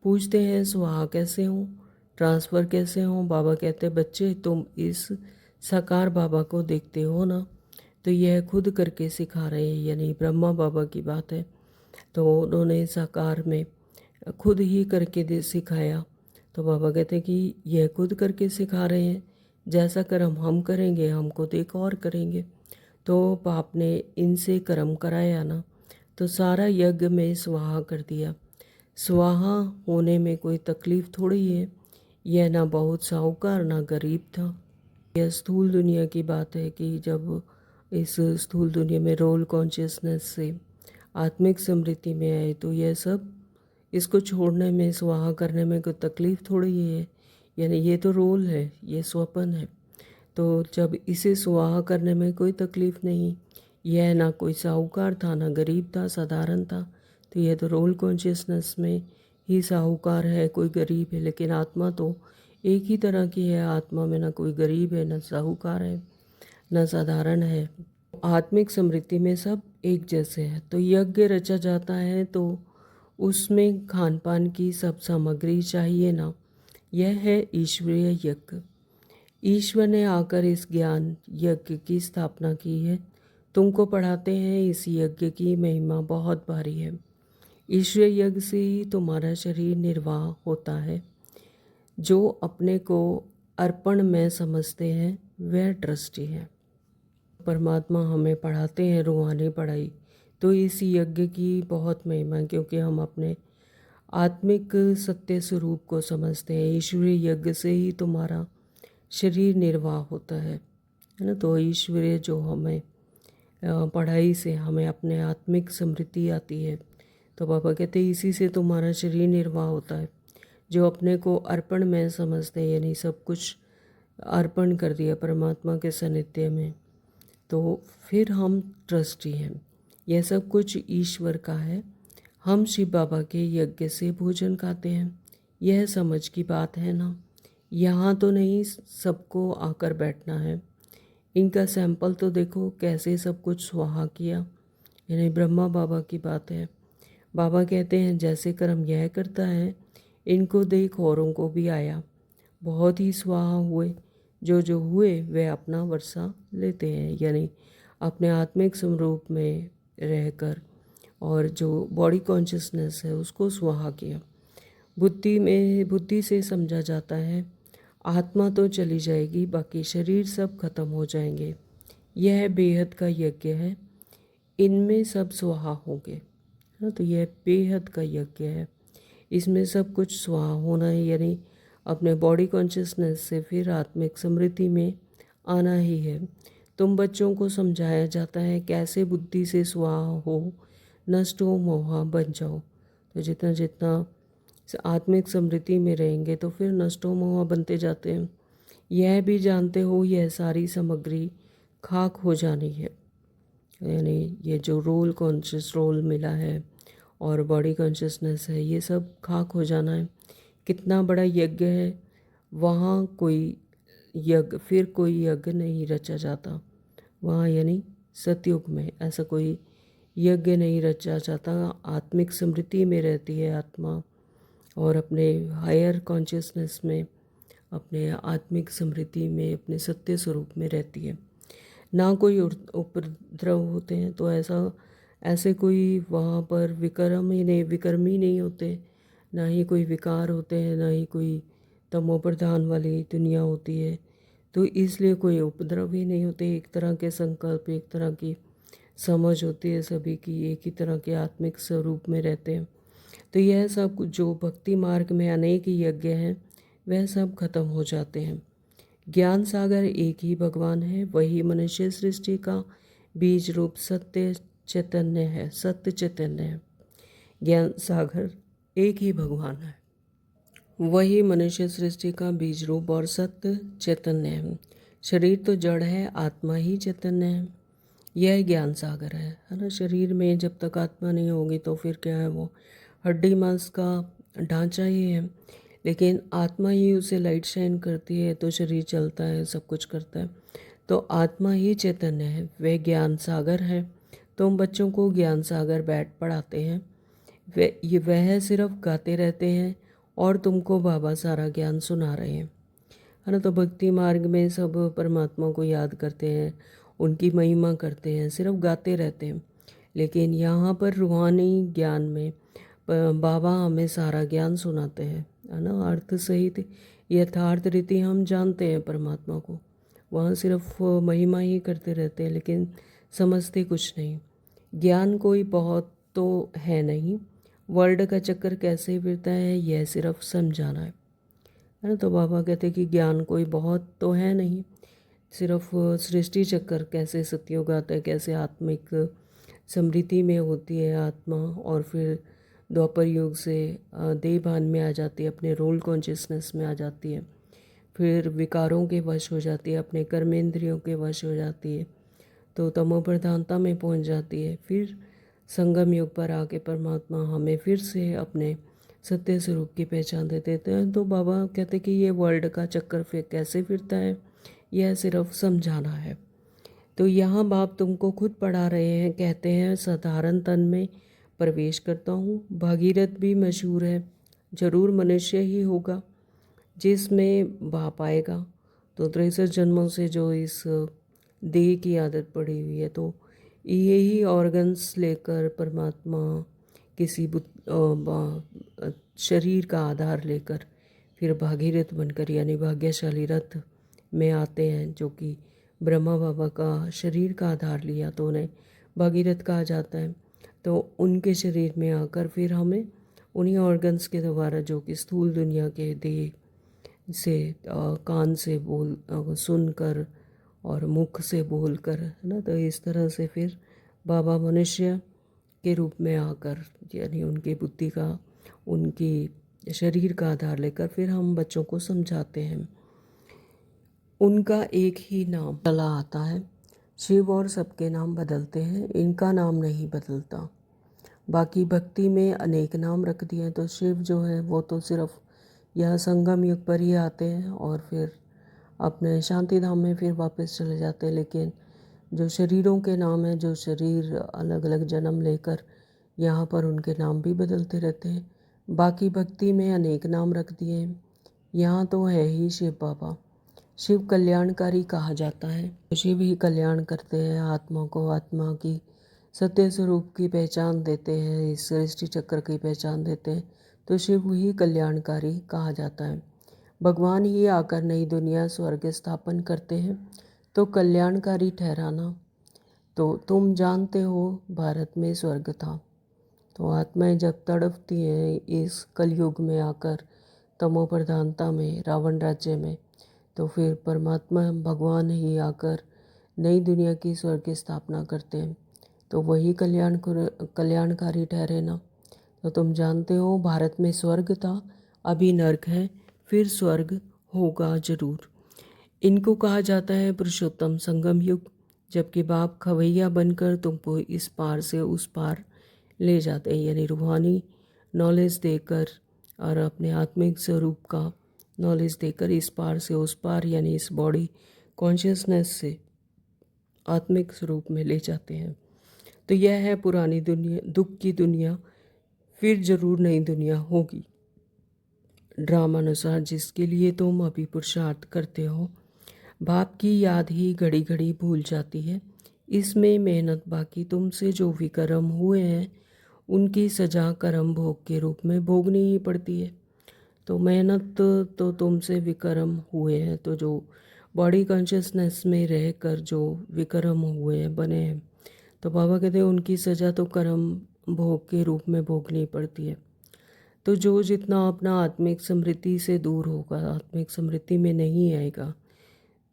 पूछते हैं स्वाहा कैसे हूँ? ट्रांसफ़र कैसे हों। बाबा कहते हैं बच्चे तुम इस साकार बाबा को देखते हो ना, तो यह खुद करके सिखा रहे हैं, यानी ब्रह्मा बाबा की बात है। तो उन्होंने साकार में खुद ही करके दे सिखाया। तो बाबा कहते हैं कि यह खुद करके सिखा रहे हैं, जैसा कर्म हम करेंगे हमको देख और करेंगे। तो बाप ने इनसे कर्म कराया ना, तो सारा यज्ञ में स्वाहा कर दिया। स्वाहा होने में कोई तकलीफ़ थोड़ी है। यह ना बहुत साहूकार ना गरीब था। यह स्थूल दुनिया की बात है कि जब इस स्थूल दुनिया में रोल कॉन्शियसनेस से आत्मिक स्मृति में आए, तो यह सब इसको छोड़ने में, स्वाहा करने में कोई तकलीफ़ थोड़ी है। यानी ये तो रोल है, ये स्वप्न है। तो जब इसे स्वाहा करने में कोई तकलीफ़ नहीं, यह ना कोई साहूकार था ना गरीब था, साधारण था। तो यह तो रोल कॉन्शियसनेस में ही साहूकार है, कोई गरीब है। लेकिन आत्मा तो एक ही तरह की है। आत्मा में ना कोई गरीब है, ना साहूकार है, ना साधारण है। आत्मिक स्मृति में सब एक जैसे हैं। तो यज्ञ रचा जाता है तो उसमें खान पान की सब सामग्री चाहिए ना। यह है ईश्वरीय यज्ञ। ईश्वर ने आकर इस ज्ञान यज्ञ की स्थापना की है। तुमको पढ़ाते हैं इस यज्ञ की महिमा बहुत भारी है। ईश्वरीय यज्ञ से ही तुम्हारा शरीर निर्वाह होता है। जो अपने को अर्पण में समझते हैं वह ट्रस्टी है। परमात्मा हमें पढ़ाते हैं रूहानी पढ़ाई, तो इस यज्ञ की बहुत महिमा है, क्योंकि हम अपने आत्मिक सत्य स्वरूप को समझते हैं। ईश्वरीय यज्ञ से ही तुम्हारा शरीर निर्वाह होता है ना। तो ईश्वरीय जो हमें पढ़ाई से हमें अपने आत्मिक समृद्धि आती है। तो बाबा कहते हैं इसी से तुम्हारा शरीर निर्वाह होता है। जो अपने को अर्पण में समझते हैं, यानी सब कुछ अर्पण कर दिया परमात्मा के सानिध्य में, तो फिर हम ट्रस्टी हैं। यह सब कुछ ईश्वर का है। हम शिव बाबा के यज्ञ से भोजन खाते हैं। यह समझ की बात है ना। यहाँ तो नहीं सबको आकर बैठना है। इनका सैंपल तो देखो कैसे सब कुछ स्वाहा किया, यानी ब्रह्मा बाबा की बात है। बाबा कहते हैं जैसे कर्म यह करता है, इनको देख औरों को भी आया। बहुत ही स्वाहा हुए। जो हुए वे अपना वर्षा लेते हैं, यानी अपने आत्मिक स्वरूप में रहकर, और जो बॉडी कॉन्शियसनेस है उसको स्वाहा किया। बुद्धि से समझा जाता है आत्मा तो चली जाएगी, बाकी शरीर सब खत्म हो जाएंगे। यह बेहद का यज्ञ है, इनमें सब स्वाहा होंगे, है ना। तो यह बेहद का यज्ञ है, इसमें सब कुछ स्वाहा होना है, यानी अपने बॉडी कॉन्शियसनेस से फिर आत्मिक स्मृति में आना ही है। तुम बच्चों को समझाया जाता है कैसे बुद्धि से स्वाहा हो, नष्ट हो, मोहा बन जाओ। तो जितना जितना आत्मिक समृद्धि में रहेंगे तो फिर नष्ट हो मोहा बनते जाते हैं। यह भी जानते हो यह सारी सामग्री खाक हो जानी है, यानी ये जो रोल कॉन्शियस रोल मिला है और बॉडी कॉन्शियसनेस है, ये सब खाक हो जाना है। कितना बड़ा यज्ञ है, वहाँ कोई कोई यज्ञ नहीं रचा जाता वहाँ, यानी सतयुग में ऐसा कोई यज्ञ नहीं रचा जाता। आत्मिक स्मृति में रहती है आत्मा, और अपने हायर कॉन्शियसनेस में, अपने आत्मिक स्मृति में, अपने सत्य स्वरूप में रहती है। ना कोई उपद्रव होते हैं, तो ऐसे कोई वहाँ पर विकर्मी नहीं होते, ना ही कोई विकार होते हैं, ना ही कोई तमो प्रधान वाली दुनिया होती है। तो इसलिए कोई उपद्रव ही नहीं होते। एक तरह के संकल्प, एक तरह की समझ होती है सभी की, एक ही तरह के आत्मिक स्वरूप में रहते हैं। तो यह सब जो भक्ति मार्ग में अनेक यज्ञ हैं वह सब खत्म हो जाते हैं। ज्ञान सागर एक ही भगवान है, वही मनुष्य सृष्टि का बीज रूप सत्य चैतन्य है। सत्य चैतन्य है, ज्ञान सागर एक ही भगवान है, वही मनुष्य सृष्टि का बीज रूप और सत्य चैतन्य है। शरीर तो जड़ है, आत्मा ही चैतन्य है। यह ज्ञान सागर है ना। शरीर में जब तक आत्मा नहीं होगी तो फिर क्या है, वो हड्डी मांस का ढांचा ही है। लेकिन आत्मा ही उसे लाइट शाइन करती है तो शरीर चलता है, सब कुछ करता है। तो आत्मा ही चैतन्य है, वह ज्ञान सागर है। तो हम बच्चों को ज्ञान सागर बैठ पढ़ाते हैं। वह सिर्फ गाते रहते हैं और तुमको बाबा सारा ज्ञान सुना रहे हैं, है ना। तो भक्ति मार्ग में सब परमात्मा को याद करते हैं, उनकी महिमा करते हैं, सिर्फ गाते रहते हैं। लेकिन यहाँ पर रूहानी ज्ञान में बाबा हमें सारा ज्ञान सुनाते हैं, है ना। अर्थ सहित यथार्थ रीति हम जानते हैं परमात्मा को, वहाँ सिर्फ महिमा ही करते रहते हैं, लेकिन समझते कुछ नहीं। ज्ञान कोई बहुत तो है नहीं, वर्ल्ड का चक्कर कैसे फिरता है यह सिर्फ समझाना है ना। तो बाबा कहते हैं कि ज्ञान कोई बहुत तो है नहीं, सिर्फ सृष्टि चक्कर कैसे सतयुग आता है, कैसे आत्मिक समृद्धि में होती है आत्मा, और फिर द्वापर युग से देह भान में आ जाती है, अपने रोल कॉन्शियसनेस में आ जाती है, फिर विकारों के वश हो जाती है, अपने कर्मेंद्रियों के वश हो जाती है, तो तमो प्रधानता में पहुंच जाती है। फिर संगम युग पर आके परमात्मा हमें फिर से अपने सत्य स्वरूप की पहचान दे देते हैं। तो बाबा कहते हैं कि ये वर्ल्ड का चक्कर फिर कैसे फिरता है यह सिर्फ समझाना है। तो यहाँ बाप तुमको खुद पढ़ा रहे हैं, कहते हैं साधारण तन में प्रवेश करता हूँ। भागीरथ भी मशहूर है, जरूर मनुष्य ही होगा जिसमें बाप आएगा। तो 63 जन्मों से जो इस देह की आदत पड़ी हुई है, तो यही ऑर्गन्स लेकर परमात्मा किसी शरीर का आधार लेकर फिर भागीरथ बनकर यानी भाग्यशाली रथ में आते हैं, जो कि ब्रह्मा बाबा का शरीर का आधार लिया तो उन्हें भागीरथ कहा जाता है। तो उनके शरीर में आकर फिर हमें उन्हीं ऑर्गन्स के द्वारा, जो कि स्थूल दुनिया के देह से कान से सुनकर और मुख से बोलकर, है ना। तो इस तरह से फिर बाबा मनुष्य के रूप में आकर यानी उनकी बुद्धि का, उनकी शरीर का आधार लेकर फिर हम बच्चों को समझाते हैं। उनका एक ही नाम चला आता है, शिव और सबके नाम बदलते हैं, इनका नाम नहीं बदलता। बाकी भक्ति में अनेक नाम रख दिए हैं, तो शिव जो है वो तो सिर्फ यह संगम युग पर ही आते हैं और फिर अपने शांति धाम में फिर वापस चले जाते हैं। लेकिन जो शरीरों के नाम हैं, जो शरीर अलग अलग जन्म लेकर यहाँ पर उनके नाम भी बदलते रहते हैं। बाकी भक्ति में अनेक नाम रख दिए हैं, यहाँ तो है ही शिव बाबा। शिव कल्याणकारी कहा जाता है, शिव ही कल्याण करते हैं, आत्मा को आत्मा की सत्य स्वरूप की पहचान देते हैं, इस सृष्टि चक्र की पहचान देते हैं, तो शिव ही कल्याणकारी कहा जाता है। भगवान ही आकर नई दुनिया स्वर्ग स्थापन करते हैं, तो कल्याणकारी ठहराना। तो तुम जानते हो भारत में स्वर्ग था, तो आत्माएं जब तड़पती हैं इस कलयुग में आकर तमो प्रधानता में, रावण राज्य में, तो फिर परमात्मा भगवान ही आकर नई दुनिया की स्वर्ग की स्थापना करते हैं, तो वही कल्याणकारी ठहरे ना। तो तुम जानते हो भारत में स्वर्ग था, अभी नर्क है, फिर स्वर्ग होगा जरूर। इनको कहा जाता है पुरुषोत्तम संगम युग, जबकि बाप खवैया बनकर तुमको इस पार से उस पार ले जाते हैं, यानी रूहानी नॉलेज देकर और अपने आत्मिक स्वरूप का नॉलेज देकर इस पार से उस पार यानी इस बॉडी कॉन्शियसनेस से आत्मिक स्वरूप में ले जाते हैं। तो यह है पुरानी दुनिया, दुख की दुनिया, फिर जरूर नई दुनिया होगी ड्रामानुसार, जिसके लिए तुम अभी पुरुषार्थ करते हो। बाप की याद ही घड़ी घड़ी भूल जाती है, इसमें मेहनत बाकी। तुमसे जो विकर्म हुए हैं उनकी सजा कर्म भोग के रूप में भोगनी ही पड़ती है। तो मेहनत तो तुमसे विकर्म हुए हैं, तो जो बॉडी कॉन्शियसनेस में रहकर जो विकर्म हुए हैं, बने हैं, तो बाबा कहते हैं उनकी सज़ा तो कर्म भोग के रूप में भोगनी पड़ती है। तो जो जितना अपना आत्मिक समृद्धि से दूर होगा, आत्मिक समृद्धि में नहीं आएगा,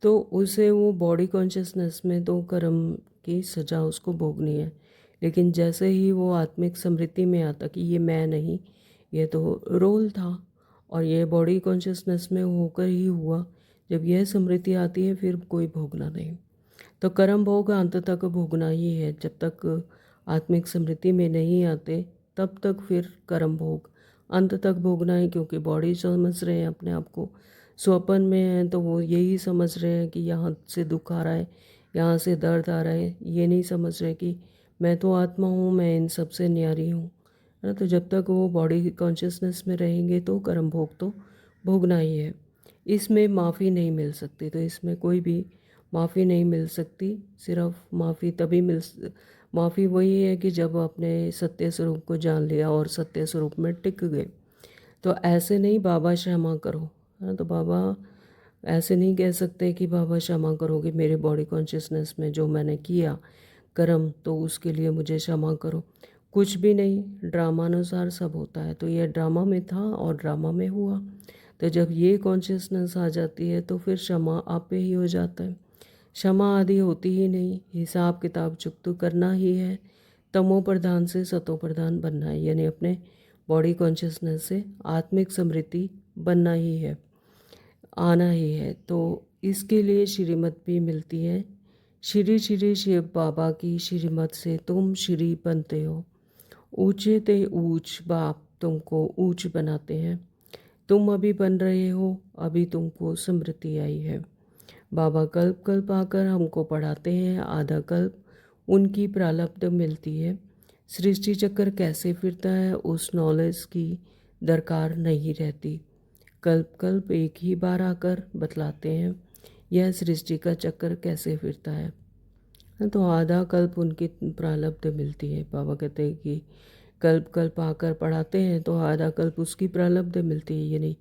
तो उसे वो बॉडी कॉन्शियसनेस में तो कर्म की सज़ा उसको भोगनी है। लेकिन जैसे ही वो आत्मिक समृद्धि में आता कि ये मैं नहीं, ये तो रोल था और ये बॉडी कॉन्शियसनेस में होकर ही हुआ, जब यह समृद्धि आती है फिर कोई भोगना नहीं। तो कर्म भोग अंत तक भोगना ही है, जब तक आत्मिक समृद्धि में नहीं आते तब तक फिर कर्म भोग अंत तक भोगना है। क्योंकि बॉडी समझ रहे हैं अपने आप को स्वप्न में है, तो वो यही समझ रहे हैं कि यहाँ से दुख आ रहा है, यहाँ से दर्द आ रहा है, ये नहीं समझ रहे कि मैं तो आत्मा हूँ, मैं इन सब से न्यारी हूँ, ना। तो जब तक वो बॉडी कॉन्शियसनेस में रहेंगे तो कर्म भोग तो भोगना ही है। इसमें माफ़ी नहीं मिल सकती, तो इसमें कोई भी माफ़ी नहीं मिल सकती। सिर्फ माफ़ी तभी माफ़ी वही है कि जब अपने सत्य स्वरूप को जान लिया और सत्य स्वरूप में टिक गए। तो ऐसे नहीं बाबा क्षमा करो, है ना। तो बाबा ऐसे नहीं कह सकते कि बाबा क्षमा करोगे मेरे बॉडी कॉन्शियसनेस में जो मैंने किया कर्म, तो उसके लिए मुझे क्षमा करो। कुछ भी नहीं, ड्रामानुसार सब होता है। तो ये ड्रामा में था और ड्रामा में हुआ। तो जब ये कॉन्शियसनेस आ जाती है तो फिर क्षमा आप पे ही हो जाता है। क्षमा आदि होती ही नहीं, हिसाब किताब चुकता करना ही है। तमो प्रधान से सतो प्रधान बनना है, यानी अपने बॉडी कॉन्शियसनेस से आत्मिक समृद्धि बनना ही है, आना ही है। तो इसके लिए श्रीमत भी मिलती है। श्री श्री शिव बाबा की श्रीमत से तुम श्री बनते हो। ऊंचे ते ऊंच बाप तुमको ऊंच बनाते हैं। तुम अभी बन रहे हो, अभी तुमको समृद्धि आई है। बाबा कल्प कल्प आकर हमको पढ़ाते हैं, आधा कल्प उनकी प्रारब्ध मिलती है। सृष्टि चक्कर कैसे फिरता है उस नॉलेज की दरकार नहीं रहती। कल्प कल्प एक ही बार आकर बतलाते हैं यह सृष्टि का चक्कर कैसे फिरता है। तो आधा कल्प उनकी प्रारब्ध मिलती है। बाबा कहते हैं कि कल्प कल्प आकर पढ़ाते हैं तो आधा कल्प उसकी प्रारब्ध मिलती है, यानी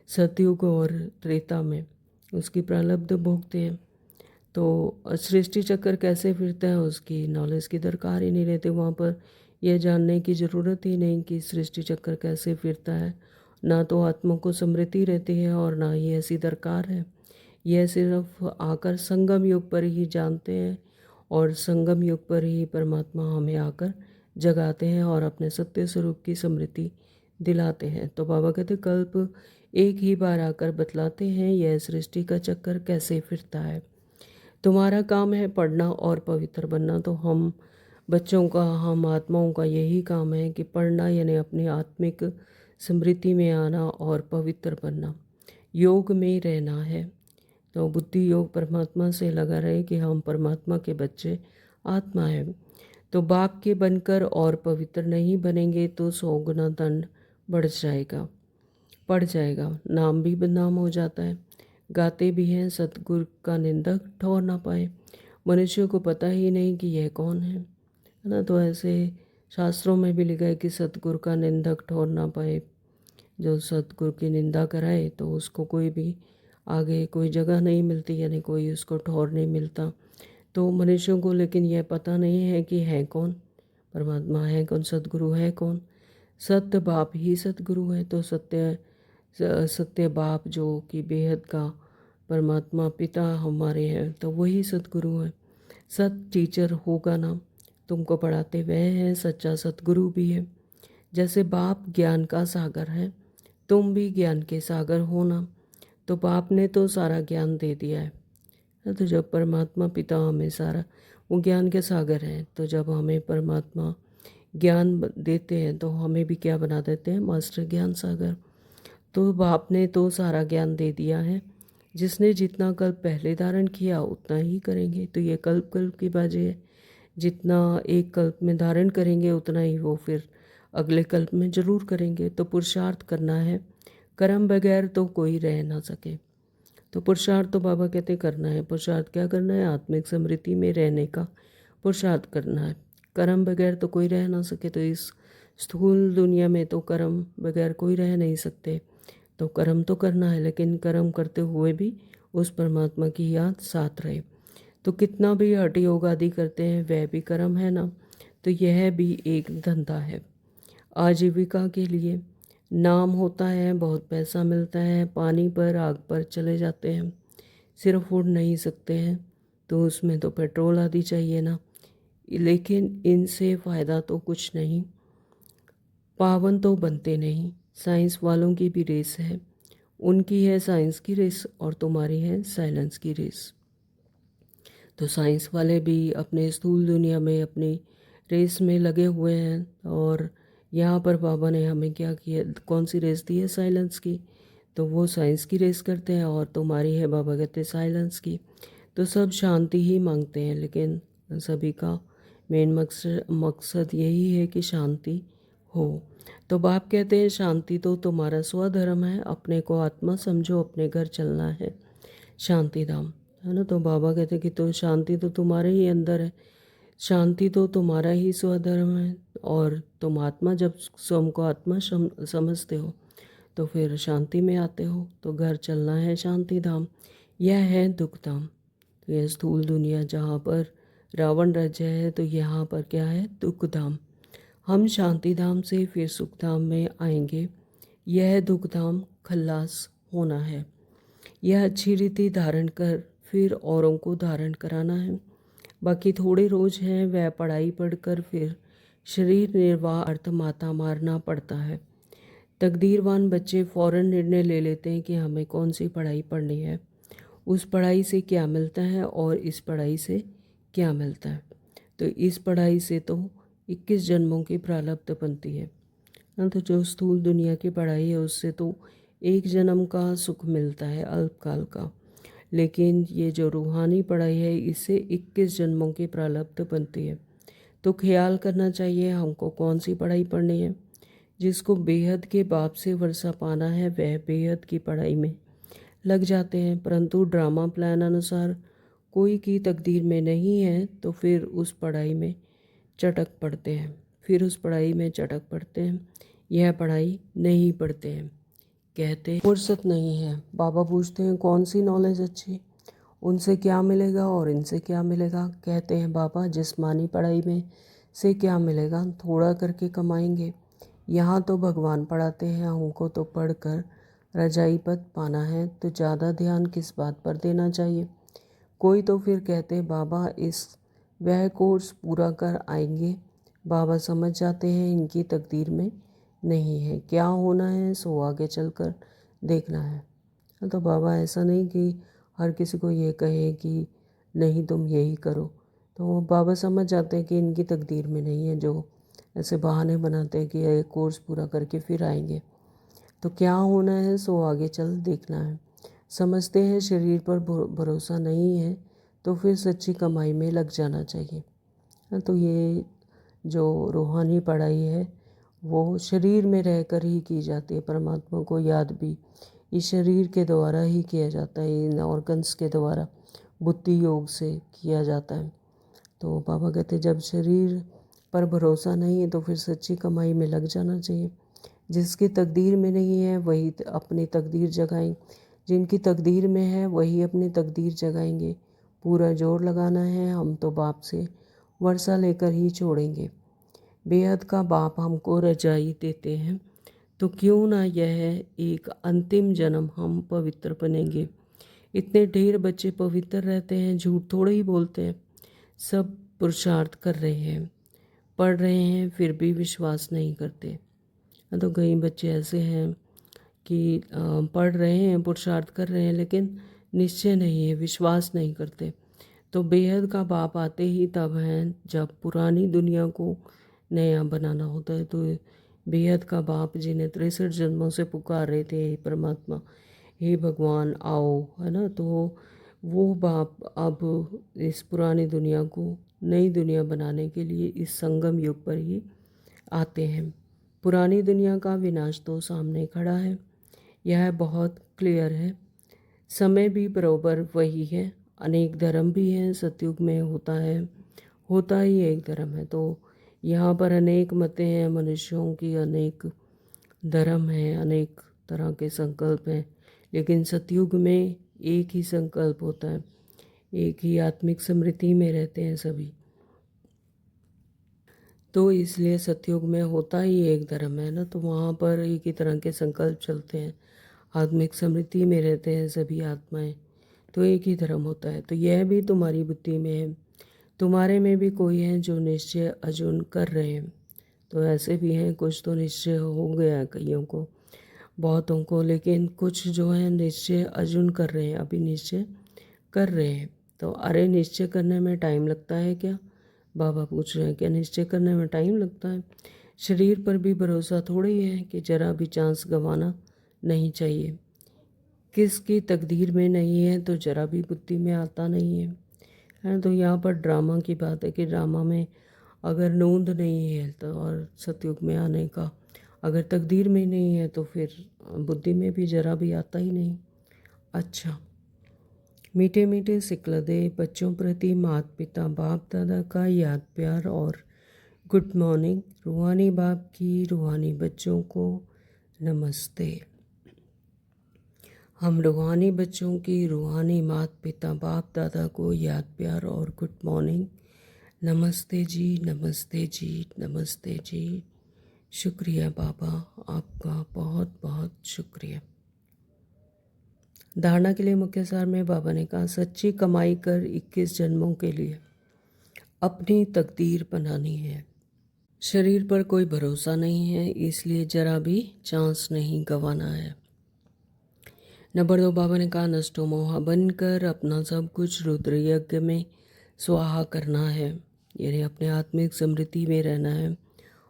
सतयुग और त्रेता में उसकी प्रारब्ध भोगते हैं। तो सृष्टि चक्कर कैसे फिरता है उसकी नॉलेज की दरकार ही नहीं रहती। वहाँ पर यह जानने की ज़रूरत ही नहीं कि सृष्टि चक्कर कैसे फिरता है। ना तो आत्मा को समृद्धि रहती है और ना ही ऐसी दरकार है। यह सिर्फ आकर संगम युग पर ही जानते हैं और संगम युग पर ही परमात्मा हमें आकर जगाते हैं और अपने सत्य स्वरूप की समृद्धि दिलाते हैं। तो बाबा कहते कल्प एक ही बार आकर बतलाते हैं यह सृष्टि का चक्कर कैसे फिरता है। तुम्हारा काम है पढ़ना और पवित्र बनना। तो हम बच्चों का, हम आत्माओं का यही काम है कि पढ़ना, यानी अपनी आत्मिक समृद्धि में आना और पवित्र बनना, योग में रहना है। तो बुद्धि योग परमात्मा से लगा रहे कि हम परमात्मा के बच्चे आत्मा है। तो बाप के बनकर और पवित्र नहीं बनेंगे तो 100 गुना दंड बढ़ जाएगा, नाम भी बदनाम हो जाता है। गाते भी हैं सतगुरु का निंदक ठहर ना पाए। मनुष्य को पता ही नहीं कि यह कौन है ना। तो ऐसे शास्त्रों में भी लिखा है कि सतगुरु का निंदक ठहर ना पाए। जो सतगुरु की निंदा कराए तो उसको कोई भी आगे कोई जगह नहीं मिलती, यानी कोई उसको ठौर नहीं मिलता। तो मनुष्यों को लेकिन यह पता नहीं है कि है कौन परमात्मा, है कौन सतगुरु, है कौन सत्य बाप ही सतगुरु है। तो सत्य बाप जो कि बेहद का परमात्मा पिता हमारे हैं, तो वही सतगुरु है। सत टीचर होगा ना, तुमको पढ़ाते वह हैं, सच्चा सतगुरु भी है। जैसे बाप ज्ञान का सागर है, तुम भी ज्ञान के सागर हो ना। तो बाप ने तो सारा ज्ञान दे दिया है। तो जब परमात्मा पिता हमें सारा, वो ज्ञान के सागर हैं, तो जब हमें परमात्मा ज्ञान देते हैं तो हमें भी क्या बना देते हैं, मास्टर ज्ञान सागर। तो बाप ने तो सारा ज्ञान दे दिया है। जिसने जितना कल्प पहले धारण किया उतना ही करेंगे। तो ये कल्प कल्प की बाजी है। जितना एक कल्प में धारण करेंगे उतना ही वो फिर अगले कल्प में ज़रूर करेंगे। तो पुरुषार्थ करना है, कर्म बगैर तो कोई रह ना सके। तो पुरुषार्थ तो बाबा कहते करना है। पुरुषार्थ क्या करना है, आत्मिक समृद्धि में रहने का पुरुषार्थ करना है। कर्म बगैर तो कोई रह ना सके। तो इस स्थूल दुनिया में तो कर्म बगैर कोई रह नहीं सकते। तो कर्म तो करना है, लेकिन कर्म करते हुए भी उस परमात्मा की याद साथ रहे। तो कितना भी हठ योग आदि करते हैं वह भी कर्म है ना। तो यह भी एक धंधा है आजीविका के लिए। नाम होता है, बहुत पैसा मिलता है, पानी पर आग पर चले जाते हैं, सिर्फ उड़ नहीं सकते हैं। तो उसमें तो पेट्रोल आदि चाहिए ना। लेकिन इनसे फ़ायदा तो कुछ नहीं, पावन तो बनते नहीं। साइंस वालों की भी रेस है, उनकी है साइंस की रेस और तुम्हारी है साइलेंस की रेस। तो साइंस वाले भी अपने स्थूल दुनिया में अपनी रेस में लगे हुए हैं और यहाँ पर बाबा ने हमें क्या किया, कौन सी रेस दी है, साइलेंस की। तो वो साइंस की रेस करते हैं और तुम्हारी है बाबा कहते हैं साइलेंस की। तो सब शांति ही मांगते हैं, लेकिन सभी का मेन मकसद यही है कि शांति हो। तो बाप कहते हैं शांति तो तुम्हारा स्वधर्म है, अपने को आत्मा समझो, अपने घर चलना है शांति धाम, है ना। तो बाबा कहते हैं कि तो शांति तो तुम्हारे ही अंदर है, शांति तो तुम्हारा ही स्वधर्म है, और तुम आत्मा जब स्वयं को आत्मा समझते हो तो फिर शांति में आते हो। तो घर चलना है शांति धाम, यह है दुख धाम। तो यह स्थूल दुनिया जहाँ पर रावण राज्य है, तो यहाँ पर क्या है, दुख धाम। हम शांति धाम से फिर सुख धाम में आएंगे। यह दुख धाम खल्लास होना है। यह अच्छी रीति धारण कर फिर औरों को धारण कराना है। बाकी थोड़े रोज हैं, वह पढ़ाई पढ़कर फिर शरीर निर्वाह अर्थ माता मारना पड़ता है। तकदीरवान बच्चे फौरन निर्णय ले लेते हैं कि हमें कौन सी पढ़ाई पढ़नी है, उस पढ़ाई से क्या मिलता है और इस पढ़ाई से क्या मिलता है। तो इस पढ़ाई से तो 21 जन्मों की प्रारब्ध बनती है ना। तो जो स्थूल दुनिया की पढ़ाई है उससे तो एक जन्म का सुख मिलता है अल्पकाल का, लेकिन ये जो रूहानी पढ़ाई है इससे 21 जन्मों की प्रारब्ध बनती है। तो ख्याल करना चाहिए हमको कौन सी पढ़ाई पढ़नी है। जिसको बेहद के बाप से वर्षा पाना है वह बेहद की पढ़ाई में लग जाते हैं, परंतु ड्रामा प्लान अनुसार कोई की तकदीर में नहीं है तो फिर उस पढ़ाई में चटक पड़ते हैं, यह पढ़ाई नहीं पढ़ते हैं, कहते हैं फुर्सत नहीं है। बाबा पूछते हैं कौन सी नॉलेज अच्छी, उनसे क्या मिलेगा और इनसे क्या मिलेगा। कहते हैं बाबा जिस्मानी पढ़ाई में से क्या मिलेगा, थोड़ा करके कमाएंगे। यहाँ तो भगवान पढ़ाते हैं, हमको तो पढ़कर रजाई पद पाना है, तो ज़्यादा ध्यान किस बात पर देना चाहिए। कोई तो फिर कहते बाबा इस वह कोर्स पूरा कर आएंगे। बाबा समझ जाते हैं इनकी तकदीर में नहीं है, क्या होना है सो आगे चलकर देखना है। तो बाबा ऐसा नहीं कि हर किसी को ये कहे कि नहीं तुम यही करो, तो बाबा समझ जाते हैं कि इनकी तकदीर में नहीं है, जो ऐसे बहाने बनाते हैं कि ये कोर्स पूरा करके फिर आएंगे। तो क्या होना है सो आगे चल देखना है। समझते हैं शरीर पर भरोसा नहीं है तो फिर सच्ची कमाई में लग जाना चाहिए। तो ये जो रूहानी पढ़ाई है वो शरीर में रहकर ही की जाती है। परमात्मा को याद भी इस शरीर के द्वारा ही किया जाता है, इन ऑर्गन्स के द्वारा बुद्धि योग से किया जाता है। तो बाबा कहते जब शरीर पर भरोसा नहीं है तो फिर सच्ची कमाई में लग जाना चाहिए। जिसकी तकदीर में नहीं है वही अपनी तकदीर जगाएं, जिनकी तकदीर में है वही अपनी तकदीर जगाएंगे। पूरा जोर लगाना है, हम तो बाप से वर्षा लेकर ही छोड़ेंगे। बेहद का बाप हमको रजाई देते हैं, तो क्यों ना यह एक अंतिम जन्म हम पवित्र बनेंगे। इतने ढेर बच्चे पवित्र रहते हैं, झूठ थोड़े ही बोलते हैं, सब पुरुषार्थ कर रहे हैं, पढ़ रहे हैं फिर भी विश्वास नहीं करते। तो कई बच्चे ऐसे हैं कि पढ़ रहे हैं, पुरुषार्थ कर रहे हैं, लेकिन निश्चय नहीं है, विश्वास नहीं करते। तो बेहद का बाप आते ही तब हैं जब पुरानी दुनिया को नया बनाना होता है। तो बेहद का बाप जिन्हें 63 जन्मों से पुकार रहे थे हे परमात्मा, हे भगवान आओ, है ना। तो वो बाप अब इस पुरानी दुनिया को नई दुनिया बनाने के लिए इस संगम युग पर ही आते हैं। पुरानी दुनिया का विनाश तो सामने खड़ा है, यह बहुत क्लियर है। समय भी बराबर वही है, अनेक धर्म भी हैं, सतयुग में होता ही एक धर्म है। तो यहाँ पर अनेक मतें हैं, मनुष्यों की अनेक धर्म हैं, अनेक तरह के संकल्प हैं, लेकिन सतयुग में एक ही संकल्प होता है, एक ही आत्मिक स्मृति में रहते हैं सभी। तो इसलिए सतयुग में होता ही एक धर्म है ना, तो वहाँ पर एक ही तरह के संकल्प चलते हैं, आत्मिक स्मृति में रहते हैं सभी आत्माएं, तो एक ही धर्म होता है। तो यह भी तुम्हारी बुद्धि में है, तुम्हारे में भी कोई है जो निश्चय अर्जुन कर रहे हैं। तो ऐसे भी हैं, कुछ तो निश्चय हो गया है कईयों को, बहुतों को, लेकिन कुछ जो है निश्चय अर्जुन कर रहे हैं, अभी निश्चय कर रहे हैं। तो अरे निश्चय करने में टाइम लगता है क्या, बाबा पूछ रहे हैं, क्या निश्चय करने में टाइम लगता है। शरीर पर भी भरोसा थोड़ी है कि जरा भी चांस गंवाना नहीं चाहिए। किसकी तकदीर में नहीं है तो जरा भी बुद्धि में आता नहीं है। तो यहाँ पर ड्रामा की बात है कि ड्रामा में अगर नोंद नहीं है तो और सतयुग में आने का अगर तकदीर में नहीं है तो फिर बुद्धि में भी जरा भी आता ही नहीं। अच्छा, मीठे मीठे सिकलदे बच्चों प्रति माता पिता बाप दादा का याद प्यार और गुड मॉर्निंग। रूहानी बाप की रूहानी बच्चों को नमस्ते। हम रूहानी बच्चों की रूहानी माता पिता बाप दादा को याद प्यार और गुड मॉर्निंग। नमस्ते जी, नमस्ते जी, नमस्ते जी। शुक्रिया बाबा, आपका बहुत बहुत शुक्रिया। धारणा के लिए मुख्य सार में बाबा ने कहा, सच्ची कमाई कर 21 जन्मों के लिए अपनी तकदीर बनानी है। शरीर पर कोई भरोसा नहीं है, इसलिए जरा भी चांस नहीं गंवाना है। नंबर 2, बाबा ने कहा, नष्टो मोहा बनकर अपना सब कुछ रुद्र यज्ञ में स्वाहा करना है, यानी अपने आत्मिक समृद्धि में रहना है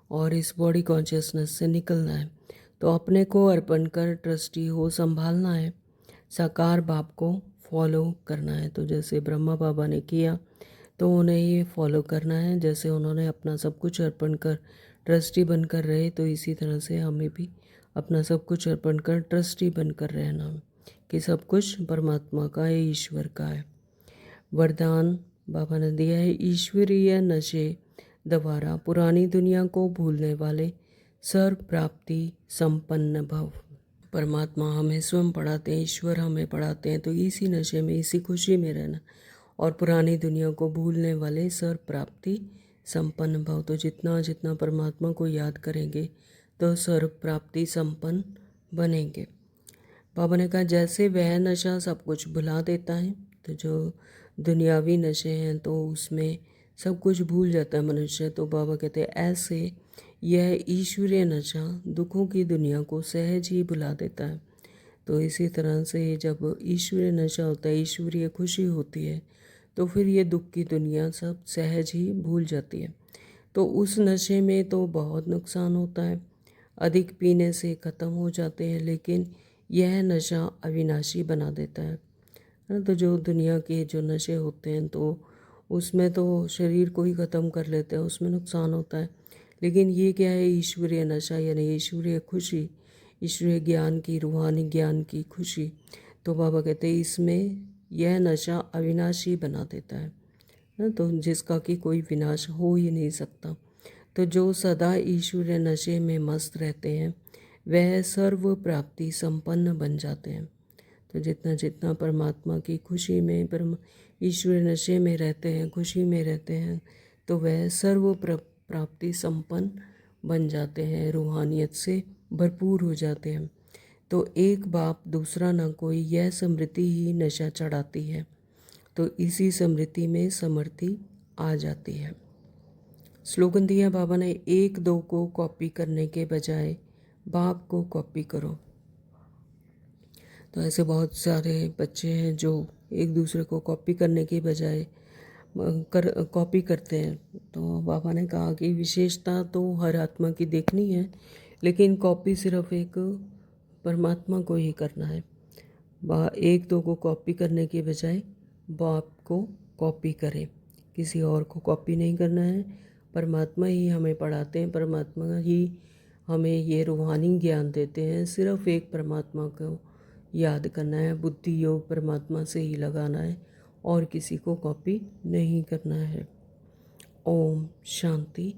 और इस बॉडी कॉन्शियसनेस से निकलना है। तो अपने को अर्पण कर ट्रस्टी हो संभालना है, साकार बाप को फॉलो करना है। तो जैसे ब्रह्मा बाबा ने किया तो उन्हें ये फॉलो करना है, जैसे उन्होंने अपना सब कुछ अर्पण कर ट्रस्टी बनकर रहे, तो इसी तरह से हमें भी अपना सब कुछ अर्पण कर ट्रस्टी बनकर रहना है कि सब कुछ परमात्मा का है, ईश्वर का है। वरदान बाबा ने दिया है, ईश्वरीय नशे द्वारा पुरानी दुनिया को भूलने वाले सर्व प्राप्ति संपन्न भव। परमात्मा हमें स्वयं पढ़ाते हैं, ईश्वर हमें पढ़ाते हैं, तो इसी नशे में इसी खुशी में रहना और पुरानी दुनिया को भूलने वाले सर्व प्राप्ति संपन्न भव। तो जितना जितना परमात्मा को याद करेंगे तो सर्व प्राप्ति संपन्न बनेंगे। बाबा ने कहा, जैसे वह नशा सब कुछ भुला देता है, तो जो दुनियावी नशे हैं तो उसमें सब कुछ भूल जाता है मनुष्य, तो बाबा कहते हैं ऐसे यह ईश्वरीय नशा दुखों की दुनिया को सहज ही भुला देता है। तो इसी तरह से जब ईश्वरीय नशा होता है, ईश्वरीय खुशी होती है, तो फिर ये दुख की दुनिया सब सहज ही भूल जाती है। तो उस नशे में तो बहुत नुकसान होता है, अधिक पीने से ख़त्म हो जाते हैं, लेकिन यह नशा अविनाशी बना देता है ना। तो जो दुनिया के जो नशे होते हैं तो उसमें तो शरीर को ही ख़त्म कर लेते हैं, उसमें नुकसान होता है। लेकिन ये क्या है, ईश्वरीय नशा यानी ईश्वरीय खुशी, ईश्वरीय ज्ञान की, रूहानी ज्ञान की खुशी। तो बाबा कहते हैं इसमें यह नशा अविनाशी बना देता है ना, तो जिसका कि कोई विनाश हो ही नहीं सकता। तो जो सदा ईश्वरीय नशे में मस्त रहते हैं वह सर्व प्राप्ति संपन्न बन जाते हैं। तो जितना जितना परमात्मा की खुशी में ईश्वरीय नशे में रहते हैं, खुशी में रहते हैं, तो वह सर्व प्राप्ति संपन्न बन जाते हैं, रूहानियत से भरपूर हो जाते हैं। तो एक बाप दूसरा न कोई, यह समृद्धि ही नशा चढ़ाती है, तो इसी समृद्धि में समृद्धि आ जाती है। स्लोगन दिया बाबा ने, एक दो को कॉपी करने के बजाय बाप को कॉपी करो। तो ऐसे बहुत सारे बच्चे हैं जो एक दूसरे को कॉपी करने के बजाय कॉपी करते हैं। तो बाबा ने कहा कि विशेषता तो हर आत्मा की देखनी है, लेकिन कॉपी सिर्फ एक परमात्मा को ही करना है। एक दो को कॉपी करने के बजाय बाप को कॉपी करें, किसी और को कॉपी नहीं करना है। परमात्मा ही हमें पढ़ाते हैं, परमात्मा ही हमें ये रूहानी ज्ञान देते हैं। सिर्फ एक परमात्मा को याद करना है, बुद्धि योग परमात्मा से ही लगाना है और किसी को कॉपी नहीं करना है। ओम शांति।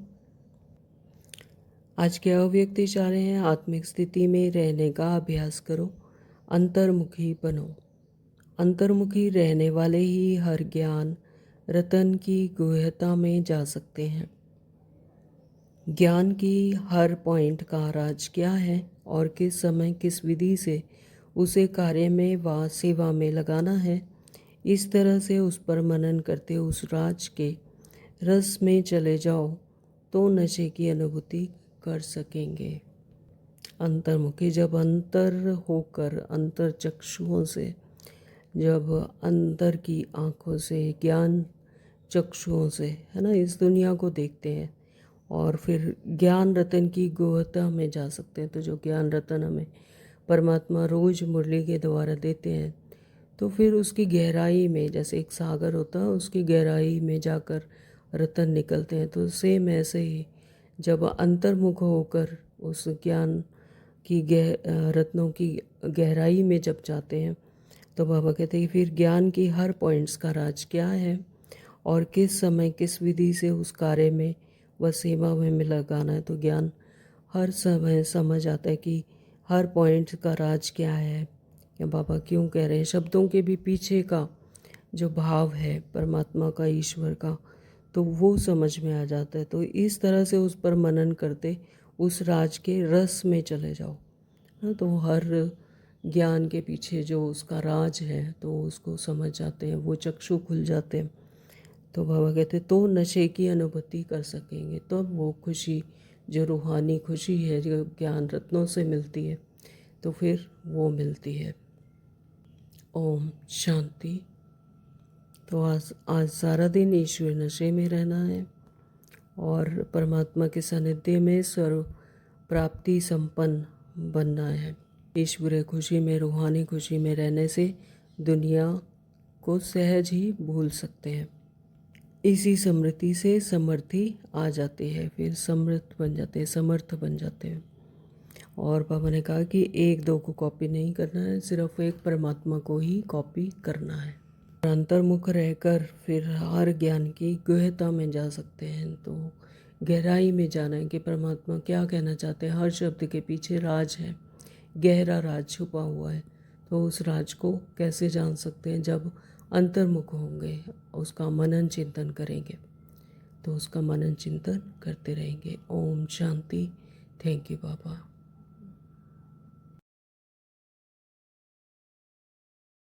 आज के अव्यक्त इशारे हैं, आत्मिक स्थिति में रहने का अभ्यास करो, अंतर्मुखी बनो। अंतर्मुखी रहने वाले ही हर ज्ञान रतन की गुह्यता में जा सकते हैं। ज्ञान की हर पॉइंट का राज क्या है और किस समय किस विधि से उसे कार्य में व सेवा में लगाना है, इस तरह से उस पर मनन करते उस राज के रस में चले जाओ तो नशे की अनुभूति कर सकेंगे। अंतर्मुखी, जब अंतर होकर अंतर चक्षुओं से, जब अंदर की आँखों से, ज्ञान चक्षुओं से, है ना, इस दुनिया को देखते हैं और फिर ज्ञान रतन की गुह्यता में जा सकते हैं। तो जो ज्ञान रतन हमें परमात्मा रोज मुरली के द्वारा देते हैं, तो फिर उसकी गहराई में, जैसे एक सागर होता है, उसकी गहराई में जाकर रत्न निकलते हैं। तो सेम ऐसे ही जब अंतर्मुख होकर उस ज्ञान की रत्नों की गहराई में जब जाते हैं तो बाबा कहते हैं कि फिर ज्ञान की हर पॉइंट्स का राज क्या है और किस समय किस विधि से उस कार्य में व सेवा में लगाना है। तो ज्ञान हर समय समझ आता है कि हर पॉइंट का राज क्या है या बाबा क्यों कह रहे हैं। शब्दों के भी पीछे का जो भाव है परमात्मा का, ईश्वर का, तो वो समझ में आ जाता है। तो इस तरह से उस पर मनन करते उस राज के रस में चले जाओ ना, तो हर ज्ञान के पीछे जो उसका राज है तो उसको समझ जाते हैं, वो चक्षु खुल जाते हैं। तो बाबा कहते तो नशे की अनुभूति कर सकेंगे, तो वो खुशी जो रूहानी खुशी है जो ज्ञान रत्नों से मिलती है तो फिर वो मिलती है। ओम शांति। तो आज सारा दिन ईश्वर नशे में रहना है और परमात्मा के सानिध्य में सर्व प्राप्ति संपन्न बनना है। ईश्वरीय खुशी में, रूहानी खुशी में रहने से दुनिया को सहज ही भूल सकते हैं। इसी समृद्धि से समर्थी आ जाती है, फिर समृद्ध बन जाते हैं, समर्थ बन जाते हैं। और बाबा ने कहा कि एक दो को कॉपी नहीं करना है, सिर्फ एक परमात्मा को ही कॉपी करना है। अंतर्मुख रहकर फिर हर ज्ञान की गहनता में जा सकते हैं। तो गहराई में जाना है कि परमात्मा क्या कहना चाहते हैं। हर शब्द के पीछे राज है, गहरा राज छुपा हुआ है। तो उस राज को कैसे जान सकते हैं? जब अंतर्मुख होंगे, उसका मनन चिंतन करेंगे, तो उसका मनन चिंतन करते रहेंगे। ओम शांति। Thank you Baba.